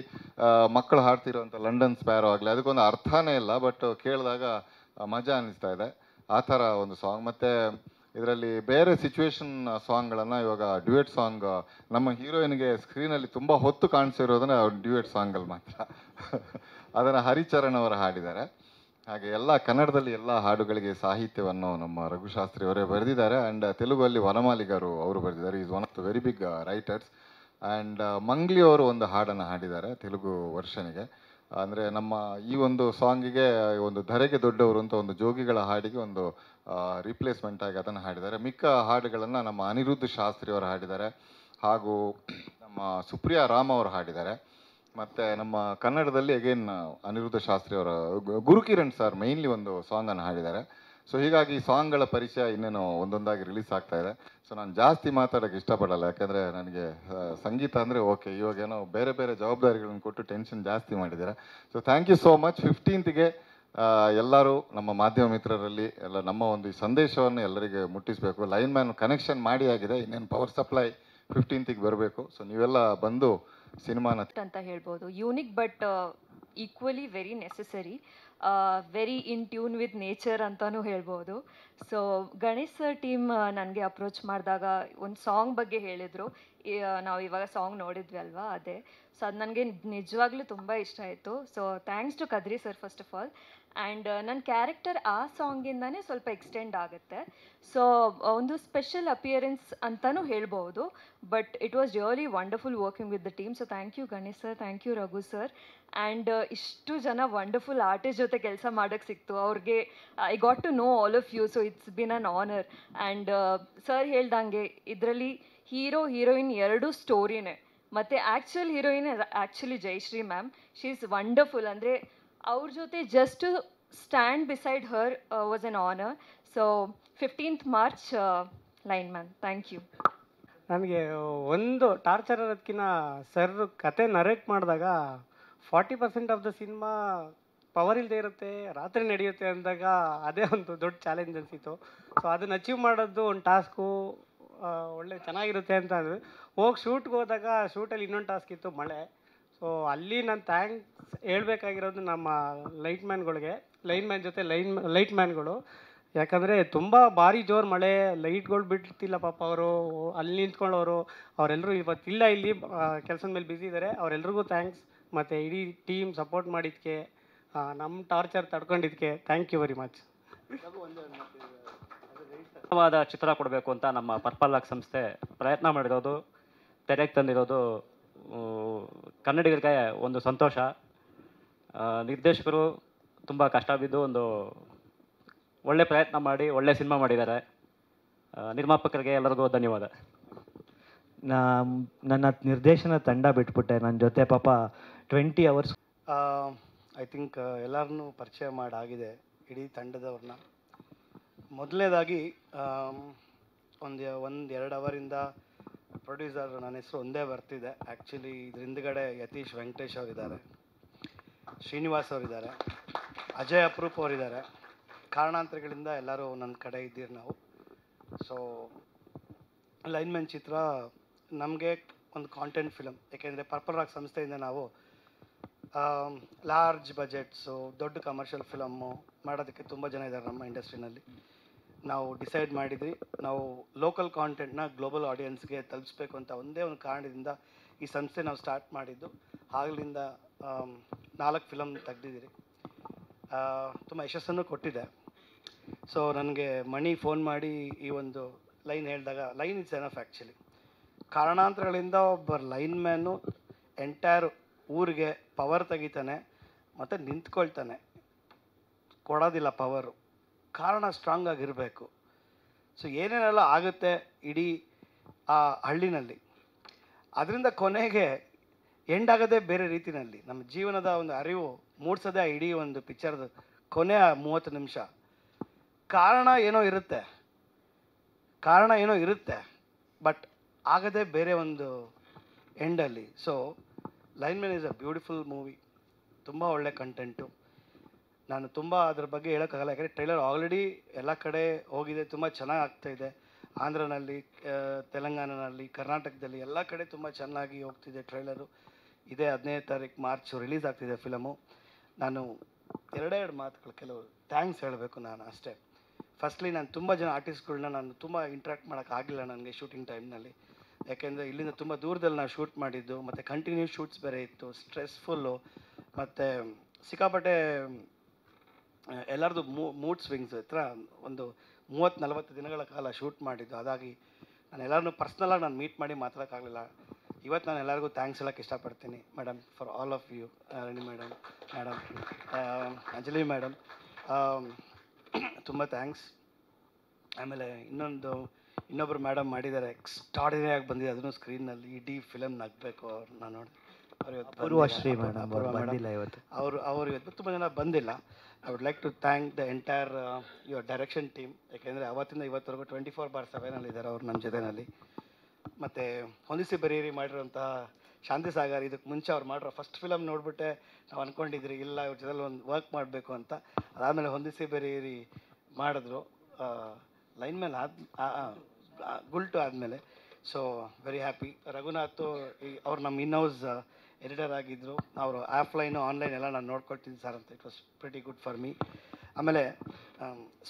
ಮಕ್ಕಳು ಹಾಡ್ತಿರೋಂಥ ಲಂಡನ್ ಸ್ಪ್ಯಾರೋ ಆಗಲಿ ಅದಕ್ಕೊಂದು ಅರ್ಥನೇ ಇಲ್ಲ, ಬಟ್ ಕೇಳಿದಾಗ ಮಜಾ ಅನ್ನಿಸ್ತಾ ಇದೆ. ಆ ಥರ ಒಂದು ಸಾಂಗ್. ಮತ್ತು ಇದರಲ್ಲಿ ಬೇರೆ ಸಿಚುವೇಶನ್ ಸಾಂಗ್ಗಳನ್ನು ಇವಾಗ ಡ್ಯುಯೆಟ್ ಸಾಂಗ್ ನಮ್ಮ ಹೀರೋಯಿನ್ಗೆ ಸ್ಕ್ರೀನಲ್ಲಿ ತುಂಬ ಹೊತ್ತು ಕಾಣಿಸಿರೋದನ್ನ ಡ್ಯುಯೆಟ್ ಸಾಂಗಲ್ಲಿ ಮಾತ್ರ. ಅದನ್ನು ಹರಿಚರಣ್ ಅವರು ಹಾಡಿದ್ದಾರೆ. ಹಾಗೆ ಎಲ್ಲ ಕನ್ನಡದಲ್ಲಿ ಎಲ್ಲ ಹಾಡುಗಳಿಗೆ ಸಾಹಿತ್ಯವನ್ನು ನಮ್ಮ ರಘುಶಾಸ್ತ್ರಿ ಅವರೇ ಬರೆದಿದ್ದಾರೆ. ಆ್ಯಂಡ್ ತೆಲುಗಲ್ಲಿ ವನಮಾಲಿಗರು ಅವರು ಬರೆದಿದ್ದಾರೆ. Is one of the very big writers. And Mangli ಅವರು ಒಂದು ಹಾಡನ್ನು ಹಾಡಿದ್ದಾರೆ ತೆಲುಗು ವರ್ಷನಿಗೆ. ಅಂದರೆ ನಮ್ಮ ಈ ಒಂದು ಸಾಂಗಿಗೆ ಒಂದು ಧರೆಗೆ ದೊಡ್ಡವರು ಅಂತ ಒಂದು ಜೋಗಿಗಳ ಹಾಡಿಗೆ ಒಂದು ರಿಪ್ಲೇಸ್ಮೆಂಟ್ ಆಗಿ ಅದನ್ನು ಹಾಡಿದ್ದಾರೆ. ಮಿಕ್ಕ ಹಾಡುಗಳನ್ನು ನಮ್ಮ ಅನಿರುದ್ಧ ಶಾಸ್ತ್ರಿ ಅವರು ಹಾಡಿದ್ದಾರೆ, ಹಾಗೂ ನಮ್ಮ ಸುಪ್ರಿಯಾ ರಾಮ್ ಅವರು ಹಾಡಿದ್ದಾರೆ. ಮತ್ತು ನಮ್ಮ ಕನ್ನಡದಲ್ಲಿ ಅಗೇನ್ ಅನಿರುದ್ಧ ಶಾಸ್ತ್ರಿ ಅವರ ಗುರುಕಿರಣ್ ಸರ್ ಮೇಯ್ನ್ಲಿ ಒಂದು ಸಾಂಗನ್ನು ಹಾಡಿದ್ದಾರೆ. ಸೊ ಹೀಗಾಗಿ ಸಾಂಗ್ಗಳ ಪರಿಚಯ ಇನ್ನೇನು ಒಂದೊಂದಾಗಿ ರಿಲೀಸ್ ಆಗ್ತಾ ಇದೆ. ಸೊ ನಾನು ಜಾಸ್ತಿ ಮಾತಾಡೋಕ್ಕೆ ಇಷ್ಟಪಡಲ್ಲ, ಯಾಕೆಂದರೆ ನನಗೆ ಸಂಗೀತ ಅಂದರೆ ಓಕೆ, ಇವಾಗೇನೋ ಬೇರೆ ಬೇರೆ ಜವಾಬ್ದಾರಿಗಳನ್ನು ಕೊಟ್ಟು ಟೆನ್ಷನ್ ಜಾಸ್ತಿ ಮಾಡಿದ್ದೀರಾ. So thank you so much. 15ಗೆ ಎಲ್ಲರೂ ನಮ್ಮ ಮಾಧ್ಯಮ ಮಿತ್ರರಲ್ಲಿ ಎಲ್ಲ ನಮ್ಮ ಒಂದು ಈ ಸಂದೇಶವನ್ನು ಎಲ್ಲರಿಗೆ ಮುಟ್ಟಿಸಬೇಕು. ಲೈನ್ ಮ್ಯಾನ್ ಕನೆಕ್ಷನ್ ಮಾಡಿ ಆಗಿದೆ, ಇನ್ನೇನು ಪವರ್ ಸಪ್ಲೈ 15ಗೆ ಬರಬೇಕು. ಸೊ ನೀವೆಲ್ಲ ಬಂದು ಸಿನಿಮಾನ ಅಂತ ಹೇಳ್ಬೋದು. Unique but equally very necessary, very in tune with nature ಅಂತಲೂ ಹೇಳ್ಬೋದು. ಸೊ ಗಣೇಶ್ ಸರ್ ಟೀಮ್ ನನಗೆ ಅಪ್ರೋಚ್ ಮಾಡಿದಾಗ ಒಂದು ಸಾಂಗ್ ಬಗ್ಗೆ ಹೇಳಿದರು. ನಾವು ಇವಾಗ ಸಾಂಗ್ ನೋಡಿದ್ವಿ ಅಲ್ವಾ, ಅದೇ. ಸೊ ಅದು ನನಗೆ ನಿಜವಾಗ್ಲೂ ತುಂಬ ಇಷ್ಟ ಆಯಿತು. So thanks to Kadri sir first of all. And ನನ್ನ ಕ್ಯಾರೆಕ್ಟರ್ ಆ ಸಾಂಗಿಂದನೇ ಸ್ವಲ್ಪ ಎಕ್ಸ್ಟೆಂಡ್ ಆಗುತ್ತೆ. ಸೊ ಒಂದು ಸ್ಪೆಷಲ್ ಅಪಿಯರೆನ್ಸ್ ಅಂತಲೂ ಹೇಳ್ಬೋದು. But it was really wonderful working with the team. So thank you Ganesh sir, thank you Raghu sir. And ಇಷ್ಟು ಜನ ವಂಡರ್ಫುಲ್ ಆರ್ಟಿಸ್ಟ್ ಜೊತೆ ಕೆಲಸ ಮಾಡೋಕ್ಕೆ ಸಿಕ್ತು. ಅವ್ರಿಗೆ I got to know all of you. So it's been an honour. And sir ಹೇಳ್ದಂಗೆ ಇದರಲ್ಲಿ ಹೀರೋ ಹೀರೋಯಿನ್ ಎರಡೂ ಸ್ಟೋರಿನೇ. ಮತ್ತು actual heroine actually Jayashree ma'am. She is wonderful. ಅಂದರೆ ಅವ್ರ ಜೊತೆ just stand beside her was N honour. So 15th March line man. Thank you. ನನಗೆ ಒಂದು ಟಾರ್ಚರ್ ಅನ್ನೋದಕ್ಕಿಂತ ಸರ್ ಕತೆ ನರೇಟ್ ಮಾಡಿದಾಗ 40% ಆಫ್ ದ ಸಿನಿಮಾ ಪವರ್ ಇಲ್ಲದೆ ಇರುತ್ತೆ, ರಾತ್ರಿ ನಡೆಯುತ್ತೆ ಅಂದಾಗ ಅದೇ ಒಂದು ದೊಡ್ಡ ಚಾಲೆಂಜ್ ಅನಿಸಿತ್ತು. ಸೊ ಅದನ್ನು ಅಚೀವ್ ಮಾಡೋದು ಒಂದು ಟಾಸ್ಕು, ಒಳ್ಳೆ ಚೆನ್ನಾಗಿರುತ್ತೆ ಅಂತ ಅಂದರೆ ಹೋಗಿ ಶೂಟ್ಗೆ ಹೋದಾಗ ಶೂಟಲ್ಲಿ ಇನ್ನೊಂದು ಟಾಸ್ಕ್ ಇತ್ತು, ಮಳೆ. ಸೊ ಅಲ್ಲಿ ನಾನು ಥ್ಯಾಂಕ್ಸ್ ಹೇಳ್ಬೇಕಾಗಿರೋದು ನಮ್ಮ ಲೈಟ್ ಮ್ಯಾನ್ ಜೊತೆ ಲೈಟ್ ಮ್ಯಾನ್ಗಳು. ಯಾಕಂದರೆ ತುಂಬ ಭಾರಿ ಜೋರು ಮಳೆ, ಲೈಟ್ಗಳು ಬಿಡ್ತಿಲ್ಲ ಪಾಪ. ಅವರು ಅಲ್ಲಿ ನಿಂತ್ಕೊಳ್ಳೋರು ಅವರೆಲ್ಲರೂ ಇವತ್ತಿಲ್ಲ, ಇಲ್ಲಿ ಕೆಲಸದ ಮೇಲೆ ಬ್ಯುಸಿ ಇದ್ದಾರೆ. ಅವರೆಲ್ರಿಗೂ ಥ್ಯಾಂಕ್ಸ್. ಮತ್ತು ಇಡೀ ಟೀಮ್ ಸಪೋರ್ಟ್ ಮಾಡಿದ್ದಕ್ಕೆ, ನಮ್ಮ ಟಾರ್ಚರ್ ತಡ್ಕೊಂಡಿದ್ದಕ್ಕೆ ಥ್ಯಾಂಕ್ ಯು ವೆರಿ ಮಚ್. ಚಿತ್ರ ಕೊಡಬೇಕು ಅಂತ ನಮ್ಮ ಪರ್ಪಲ್ ಲಾಕ್ ಸಂಸ್ಥೆ ಪ್ರಯತ್ನ ಮಾಡಿರೋದು, ತೆರೆಗೆ ತಂದಿರೋದು ಕನ್ನಡಿಗರಿಗೆ ಒಂದು ಸಂತೋಷ. ನಿರ್ದೇಶಕರು ತುಂಬ ಕಷ್ಟ ಬಿದ್ದು ಒಂದು ಒಳ್ಳೆ ಪ್ರಯತ್ನ ಮಾಡಿ ಒಳ್ಳೆ ಸಿನಿಮಾ ಮಾಡಿದ್ದಾರೆ. ನಿರ್ಮಾಪಕರಿಗೆ ಎಲ್ಲರಿಗೂ ಧನ್ಯವಾದ. ನನ್ನ ನಿರ್ದೇಶನ ತಂಡ ಬಿಟ್ಬಿಟ್ಟೆ, ನನ್ನ ಜೊತೆ ಪಾಪ 20 hours. ಐ ಥಿಂಕ್ ಎಲ್ಲರನ್ನೂ ಪರಿಚಯ ಮಾಡಾಗಿದೆ ಇಡೀ ತಂಡದವ್ರನ್ನ. ಮೊದಲನೇದಾಗಿ ಒಂದು 2 ಅವರಿಂದ ಪ್ರೊಡ್ಯೂಸರ್ ನನ್ನ ಹೆಸರು ಒಂದೇ ಬರ್ತಿದೆ. ಆ್ಯಕ್ಚುಲಿ ಇದ್ರ ಹಿಂದ್ಗಡೆ ಯತೀಶ್ ವೆಂಕಟೇಶ್ ಅವರಿದ್ದಾರೆ, ಶ್ರೀನಿವಾಸ್ ಅವರಿದ್ದಾರೆ, ಅಜಯ್ ಅಪ್ರೂಪ್ ಅವರಿದ್ದಾರೆ. ಕಾರಣಾಂತರಗಳಿಂದ ಎಲ್ಲರೂ ನನ್ನ ಕಡೆ ಇದ್ದೀರಿ ನಾವು. ಸೊ ಲೈನ್ಮನ್ ಚಿತ್ರ ನಮಗೆ ಒಂದು ಕಾಂಟೆಂಟ್ ಫಿಲಮ್. ಏಕೆಂದರೆ ಪರ್ಪಲ್ ರಾಕ್ ಸಂಸ್ಥೆಯಿಂದ ನಾವು ಲಾರ್ಜ್ ಬಜೆಟ್ಸು ದೊಡ್ಡ ಕಮರ್ಷಿಯಲ್ ಫಿಲಮ್ಮು ಮಾಡೋದಕ್ಕೆ ತುಂಬ ಜನ ಇದ್ದಾರೆ ನಮ್ಮ ಇಂಡಸ್ಟ್ರಿನಲ್ಲಿ. ನಾವು ಡಿಸೈಡ್ ಮಾಡಿದ್ವಿ, ನಾವು ಲೋಕಲ್ ಕಾಂಟೆಂಟ್ನ ಗ್ಲೋಬಲ್ ಆಡಿಯನ್ಸ್ಗೆ ತಲುಪಿಸ್ಬೇಕು ಅಂತ ಒಂದೇ ಒಂದು ಕಾರಣದಿಂದ ಈ ಸಂಸ್ಥೆ ನಾವು ಸ್ಟಾರ್ಟ್ ಮಾಡಿದ್ದು. ಆಗಲಿಂದ 4 ಫಿಲಮ್ ತೆಗ್ದಿದ್ದೀರಿ, ತುಂಬ ಯಶಸ್ಸನ್ನು ಕೊಟ್ಟಿದೆ. ಸೊ ನನಗೆ ಮಣಿ ಫೋನ್ ಮಾಡಿ ಈ ಒಂದು ಲೈನ್ ಹೇಳಿದಾಗ, ಲೈನ್ ಇಸ್ ಎನಫ್ ಆ್ಯಕ್ಚುಲಿ. ಕಾರಣಾಂತರಗಳಿಂದ ಒಬ್ಬ ಲೈನ್ ಮ್ಯಾನು ಎಂಟೈರ್ ಊರಿಗೆ ಪವರ್ ತೆಗಿತಾನೆ ಮತ್ತು ನಿಂತ್ಕೊಳ್ತಾನೆ, ಕೊಡೋದಿಲ್ಲ ಪವರು. ಕಾರಣ ಸ್ಟ್ರಾಂಗ್ ಆಗಿರಬೇಕು. ಸೊ ಏನೇನೆಲ್ಲ ಆಗುತ್ತೆ ಇಡೀ ಆ ಹಳ್ಳಿನಲ್ಲಿ, ಅದರಿಂದ ಕೊನೆಗೆ ಎಂಡ್ ಆಗೋದೇ ಬೇರೆ ರೀತಿಯಲ್ಲಿ. ನಮ್ಮ ಜೀವನದ ಒಂದು ಅರಿವು ಮೂಡಿಸೋದೇ ಇಡೀ ಒಂದು ಪಿಕ್ಚರ್ದು ಕೊನೆಯ 30 ನಿಮಿಷ. ಕಾರಣ ಏನೋ ಇರುತ್ತೆ, ಬಟ್ ಆಗದೇ ಬೇರೆ ಒಂದು ಎಂಡಲ್ಲಿ. So Lineman is a beautiful movie, ತುಂಬ ಒಳ್ಳೆ ಕಂಟೆಂಟು. ನಾನು ತುಂಬ ಅದ್ರ ಬಗ್ಗೆ ಹೇಳೋಕ್ಕಾಗಲ್ಲ, ಯಾಕಂದರೆ ಟ್ರೈಲರ್ ಆಲ್ರೆಡಿ ಎಲ್ಲ ಕಡೆ ಹೋಗಿದೆ, ತುಂಬ ಚೆನ್ನಾಗಿ ಆಗ್ತಾಯಿದೆ. ಆಂಧ್ರನಲ್ಲಿ, ತೆಲಂಗಾಣನಲ್ಲಿ, ಕರ್ನಾಟಕದಲ್ಲಿ ಎಲ್ಲ ಕಡೆ ತುಂಬ ಚೆನ್ನಾಗಿ ಹೋಗ್ತಿದೆ ಟ್ರೈಲರು. ಇದೇ 15 ತಾರೀಕು ಮಾರ್ಚ್ ರಿಲೀಸ್ ಆಗ್ತಿದೆ ಫಿಲಮು. ನಾನು ಎರಡೆರಡು ಮಾತುಗಳು, ಕೆಲವು ಥ್ಯಾಂಕ್ಸ್ ಹೇಳಬೇಕು ನಾನು ಅಷ್ಟೇ. ಫಸ್ಟ್ಲಿ ನಾನು ತುಂಬ ಜನ ಆರ್ಟಿಸ್ಟ್ಗಳನ್ನ ನಾನು ತುಂಬ ಇಂಟ್ರ್ಯಾಕ್ಟ್ ಮಾಡೋಕ್ಕಾಗಲಿಲ್ಲ ನನಗೆ ಶೂಟಿಂಗ್ ಟೈಮ್ನಲ್ಲಿ. ಯಾಕೆಂದರೆ ಇಲ್ಲಿಂದ ತುಂಬ ದೂರದಲ್ಲಿ ನಾವು ಶೂಟ್ ಮಾಡಿದ್ದು, ಮತ್ತು ಕಂಟಿನ್ಯೂಸ್ ಶೂಟ್ಸ್ ಬೇರೆ ಇತ್ತು, ಸ್ಟ್ರೆಸ್ಫುಲ್ಲು, ಮತ್ತು ಸಿಕ್ಕಾಪಟ್ಟೆ ಎಲ್ಲರದು ಮೂಡ್ ಸ್ವಿಂಗ್ಸ್ ಹತ್ರ ಒಂದು 30-40 ದಿನಗಳ ಕಾಲ ಶೂಟ್ ಮಾಡಿದ್ದು. ಅದಾಗಿ ನಾನು ಎಲ್ಲರನ್ನೂ ಪರ್ಸ್ನಲಾಗಿ ನಾನು ಮೀಟ್ ಮಾಡಿ ಮಾತಾಡೋಕ್ಕಾಗಲಿಲ್ಲ. ಇವತ್ತು ನಾನು ಎಲ್ಲರಿಗೂ ಥ್ಯಾಂಕ್ಸ್ ಹೇಳೋಕ್ಕೆ ಇಷ್ಟಪಡ್ತೀನಿ madam, for all of you. Rani madam, Anjali madam, ತುಂಬ ಥ್ಯಾಂಕ್ಸ್. ಆಮೇಲೆ ಇನ್ನೊಬ್ಬರು ಮೇಡಮ್ ಮಾಡಿದ್ದಾರೆ, ಎಕ್ಸ್ಟ್ರಾರ್ಡಿನರಿ ಆಗಿ ಬಂದಿದೆ, ಅದನ್ನು ಸ್ಕ್ರೀನ್ನಲ್ಲಿ ಇಡೀ ಫಿಲಮ್ ನಗಬೇಕು. ಅವ್ರು ನಾನು ನೋಡಿ ಪೂರ್ವಶ್ರೀ ಮೇಡಮ್ ಬಂದಿಲ್ಲ ಇವತ್ತು. ಅವರು ಇವತ್ತು ತುಂಬ ಜನ ಬಂದಿಲ್ಲ. I would like to thank the entire your direction team. ಯಾಕೆಂದರೆ ಅವತ್ತಿಂದ ಇವತ್ತವರೆಗೂ 24/7 ಇದ್ದಾರೆ ಅವ್ರು ನಮ್ಮ ಜೊತೆಯಲ್ಲಿ. ಮತ್ತು ಹೊಂದಿಸಿ ಬರೀರಿ ಮಾಡಿರೋಂತಹ ಶಾಂತಿ ಸಾಗರ್, ಇದಕ್ಕೆ ಮುಂಚೆ ಅವ್ರು ಮಾಡಿರೋ ಫಸ್ಟ್ ಫಿಲಮ್ ನೋಡಿಬಿಟ್ಟೆ ನಾವು ಅಂದ್ಕೊಂಡಿದ್ರಿ ಇಲ್ಲ ಇವ್ರ ಜೊತೆಲಿ ಒಂದು ವರ್ಕ್ ಮಾಡಬೇಕು ಅಂತ. ಅದಾದಮೇಲೆ ಹೊಂದಿಸಿ ಬರೀರಿ ಮಾಡಿದ್ರು, ಲೈನ್ ಮೇಲೆ ಗುಲ್ಟು ಆದಮೇಲೆ. So very happy. ರಘುನಾಥ್ ಅವ್ರು ನಮ್ಮ ಇನ್ಹೌಸ್ ಎಡಿಟರ್ ಆಗಿದ್ದರು, ಅವರು ಆಫ್ಲೈನು ಆನ್ಲೈನ್ ಎಲ್ಲ ನಾನು ನೋಡ್ಕೊಳ್ತೀನಿ ಸರ್ ಅಂತ. It was pretty good for me. ಆಮೇಲೆ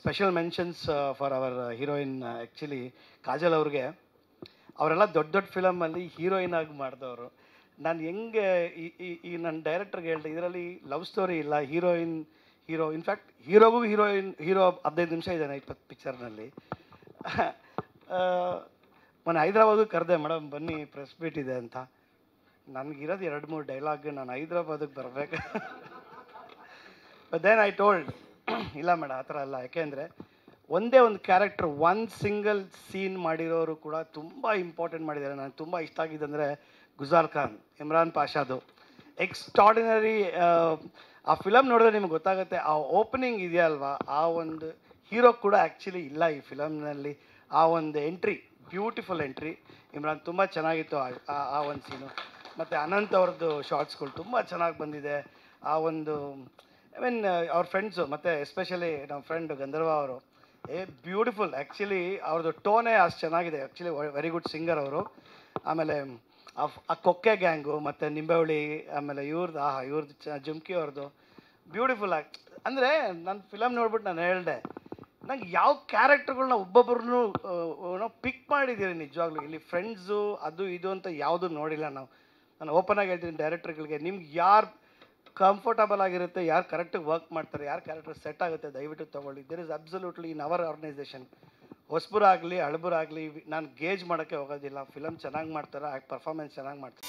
special mentions for our heroine. Actually Kajal ಅವ್ರಿಗೆ, ಅವರೆಲ್ಲ ದೊಡ್ಡ ದೊಡ್ಡ ಫಿಲಮಲ್ಲಿ ಹೀರೋಯಿನ್ ಆಗಿ ಮಾಡಿದವರು. ನಾನು ಹೆಂಗೆ ಈ ನನ್ನ ಡೈರೆಕ್ಟರ್ಗೆ ಹೇಳಿದೆ, ಇದರಲ್ಲಿ ಲವ್ ಸ್ಟೋರಿ ಇಲ್ಲ, ಹೀರೋ ಇನ್ಫ್ಯಾಕ್ಟ್ ಹೀರೋ 15 ನಿಮಿಷ ಇದ್ದಾನೆ 20 ಪಿಕ್ಚರ್ನಲ್ಲಿ. ಮೊನ್ನೆ ಹೈದ್ರಾಬಾದಿಗೆ ಕರೆದೆ, ಮೇಡಮ್ ಬನ್ನಿ ಪ್ರೆಸ್ ಮೀಟ್ ಇದೆ ಅಂತ. ನನಗಿರೋದು 2-3 ಡೈಲಾಗ್, ನಾನು ಹೈದ್ರಾಬಾದಿಗೆ ಬರಬೇಕು. ಬಟ್ ದೆನ್ ಐ ಟೋಲ್ಡ್ ಇಲ್ಲ ಮೇಡಮ್ ಆ ಥರ ಅಲ್ಲ. ಯಾಕೆಂದರೆ ಒಂದೇ ಒಂದು ಕ್ಯಾರೆಕ್ಟರ್, ಒಂದು ಸಿಂಗಲ್ ಸೀನ್ ಮಾಡಿರೋರು ಕೂಡ ತುಂಬ ಇಂಪಾರ್ಟೆಂಟ್ ಮಾಡಿದ್ದಾರೆ. ನನಗೆ ತುಂಬ ಇಷ್ಟ ಆಗಿದ್ದಂದರೆ ಗುಜಾರ್ ಖಾನ್, ಇಮ್ರಾನ್ ಪಾಷಾದು ಎಕ್ಸ್ಟ್ರಾರ್ಡಿನರಿ. ಆ ಫಿಲಮ್ ನೋಡಿದ್ರೆ ನಿಮ್ಗೆ ಗೊತ್ತಾಗುತ್ತೆ, ಆ ಓಪನಿಂಗ್ ಇದೆಯಲ್ವಾ, ಆ ಒಂದು ಹೀರೋ ಕೂಡ ಆ್ಯಕ್ಚುಲಿ ಇಲ್ಲ ಈ ಫಿಲಮ್ನಲ್ಲಿ. ಆ ಒಂದು ಎಂಟ್ರಿ, ಬ್ಯೂಟಿಫುಲ್ ಎಂಟ್ರಿ. ಇಮ್ರಾನ್ ತುಂಬ ಚೆನ್ನಾಗಿತ್ತು ಆ ಒಂದು ಸೀನು. ಮತ್ತು ಅನಂತ್ ಅವ್ರದ್ದು ಶಾರ್ಟ್ಸ್ಗಳು ತುಂಬ ಚೆನ್ನಾಗಿ ಬಂದಿದೆ. ಆ ಒಂದು ಐ ಮೀನ್ ಅವ್ರ ಫ್ರೆಂಡ್ಸು, ಮತ್ತು ಎಸ್ಪೆಷಲಿ ನಮ್ಮ ಫ್ರೆಂಡ್ ಗಂಧರ್ವ ಅವರು, ಬ್ಯೂಟಿಫುಲ್. ಆ್ಯಕ್ಚುಲಿ ಅವ್ರದ್ದು ಟೋನೇ ಅಷ್ಟು ಚೆನ್ನಾಗಿದೆ. ಆ್ಯಕ್ಚುಲಿ ವೆರಿ ಗುಡ್ ಸಿಂಗರ್ ಅವರು. ಆಮೇಲೆ ಆ ಕೊಕ್ಕೆ ಗ್ಯಾಂಗು, ಮತ್ತು ನಿಂಬೆಹುಳಿ, ಆಮೇಲೆ ಇವ್ರದ್ದು ಜುಮ್ಕಿ ಅವ್ರದ್ದು ಬ್ಯೂಟಿಫುಲ್ ಆಗಿ. ಅಂದರೆ ನನ್ನ ಫಿಲಮ್ ನೋಡ್ಬಿಟ್ಟು ನಾನು ಹೇಳಿದೆ, ನಂಗೆ ಯಾವ ಕ್ಯಾರೆಕ್ಟರ್ಗಳನ್ನ ಒಬ್ಬೊಬ್ಬರನ್ನು ಪಿಕ್ ಮಾಡಿದ್ದೀರಿ ನಿಜವಾಗ್ಲೂ. ಇಲ್ಲಿ ಫ್ರೆಂಡ್ಸು ಅದು ಇದು ಅಂತ ಯಾವುದೂ ನೋಡಿಲ್ಲ ನಾವು. ನಾನು ಓಪನ್ ಆಗಿ ಹೇಳ್ತೀನಿ ಡೈರೆಕ್ಟರ್ಗಳಿಗೆ, ನಿಮ್ಗೆ ಯಾರು ಕಂಫರ್ಟಬಲ್ ಆಗಿರುತ್ತೆ, ಯಾರು ಕರೆಕ್ಟಾಗಿ ವರ್ಕ್ ಮಾಡ್ತಾರೆ, ಯಾರು ಕ್ಯಾರೆಕ್ಟರ್ ಸೆಟ್ ಆಗುತ್ತೆ, ದಯವಿಟ್ಟು ತೊಗೊಳ್ಳಿ. There is absolutely in our organisation, ಹೊಸಬರಾಗಲಿ ಹಳಬರಾಗಲಿ ನಾನು ಗೇಜ್ ಮಾಡೋಕ್ಕೆ ಹೋಗೋದಿಲ್ಲ. ಫಿಲಮ್ ಚೆನ್ನಾಗಿ ಮಾಡ್ತಾರೆ, ಪರ್ಫಾರ್ಮೆನ್ಸ್ ಚೆನ್ನಾಗಿ ಮಾಡ್ತಾರೆ.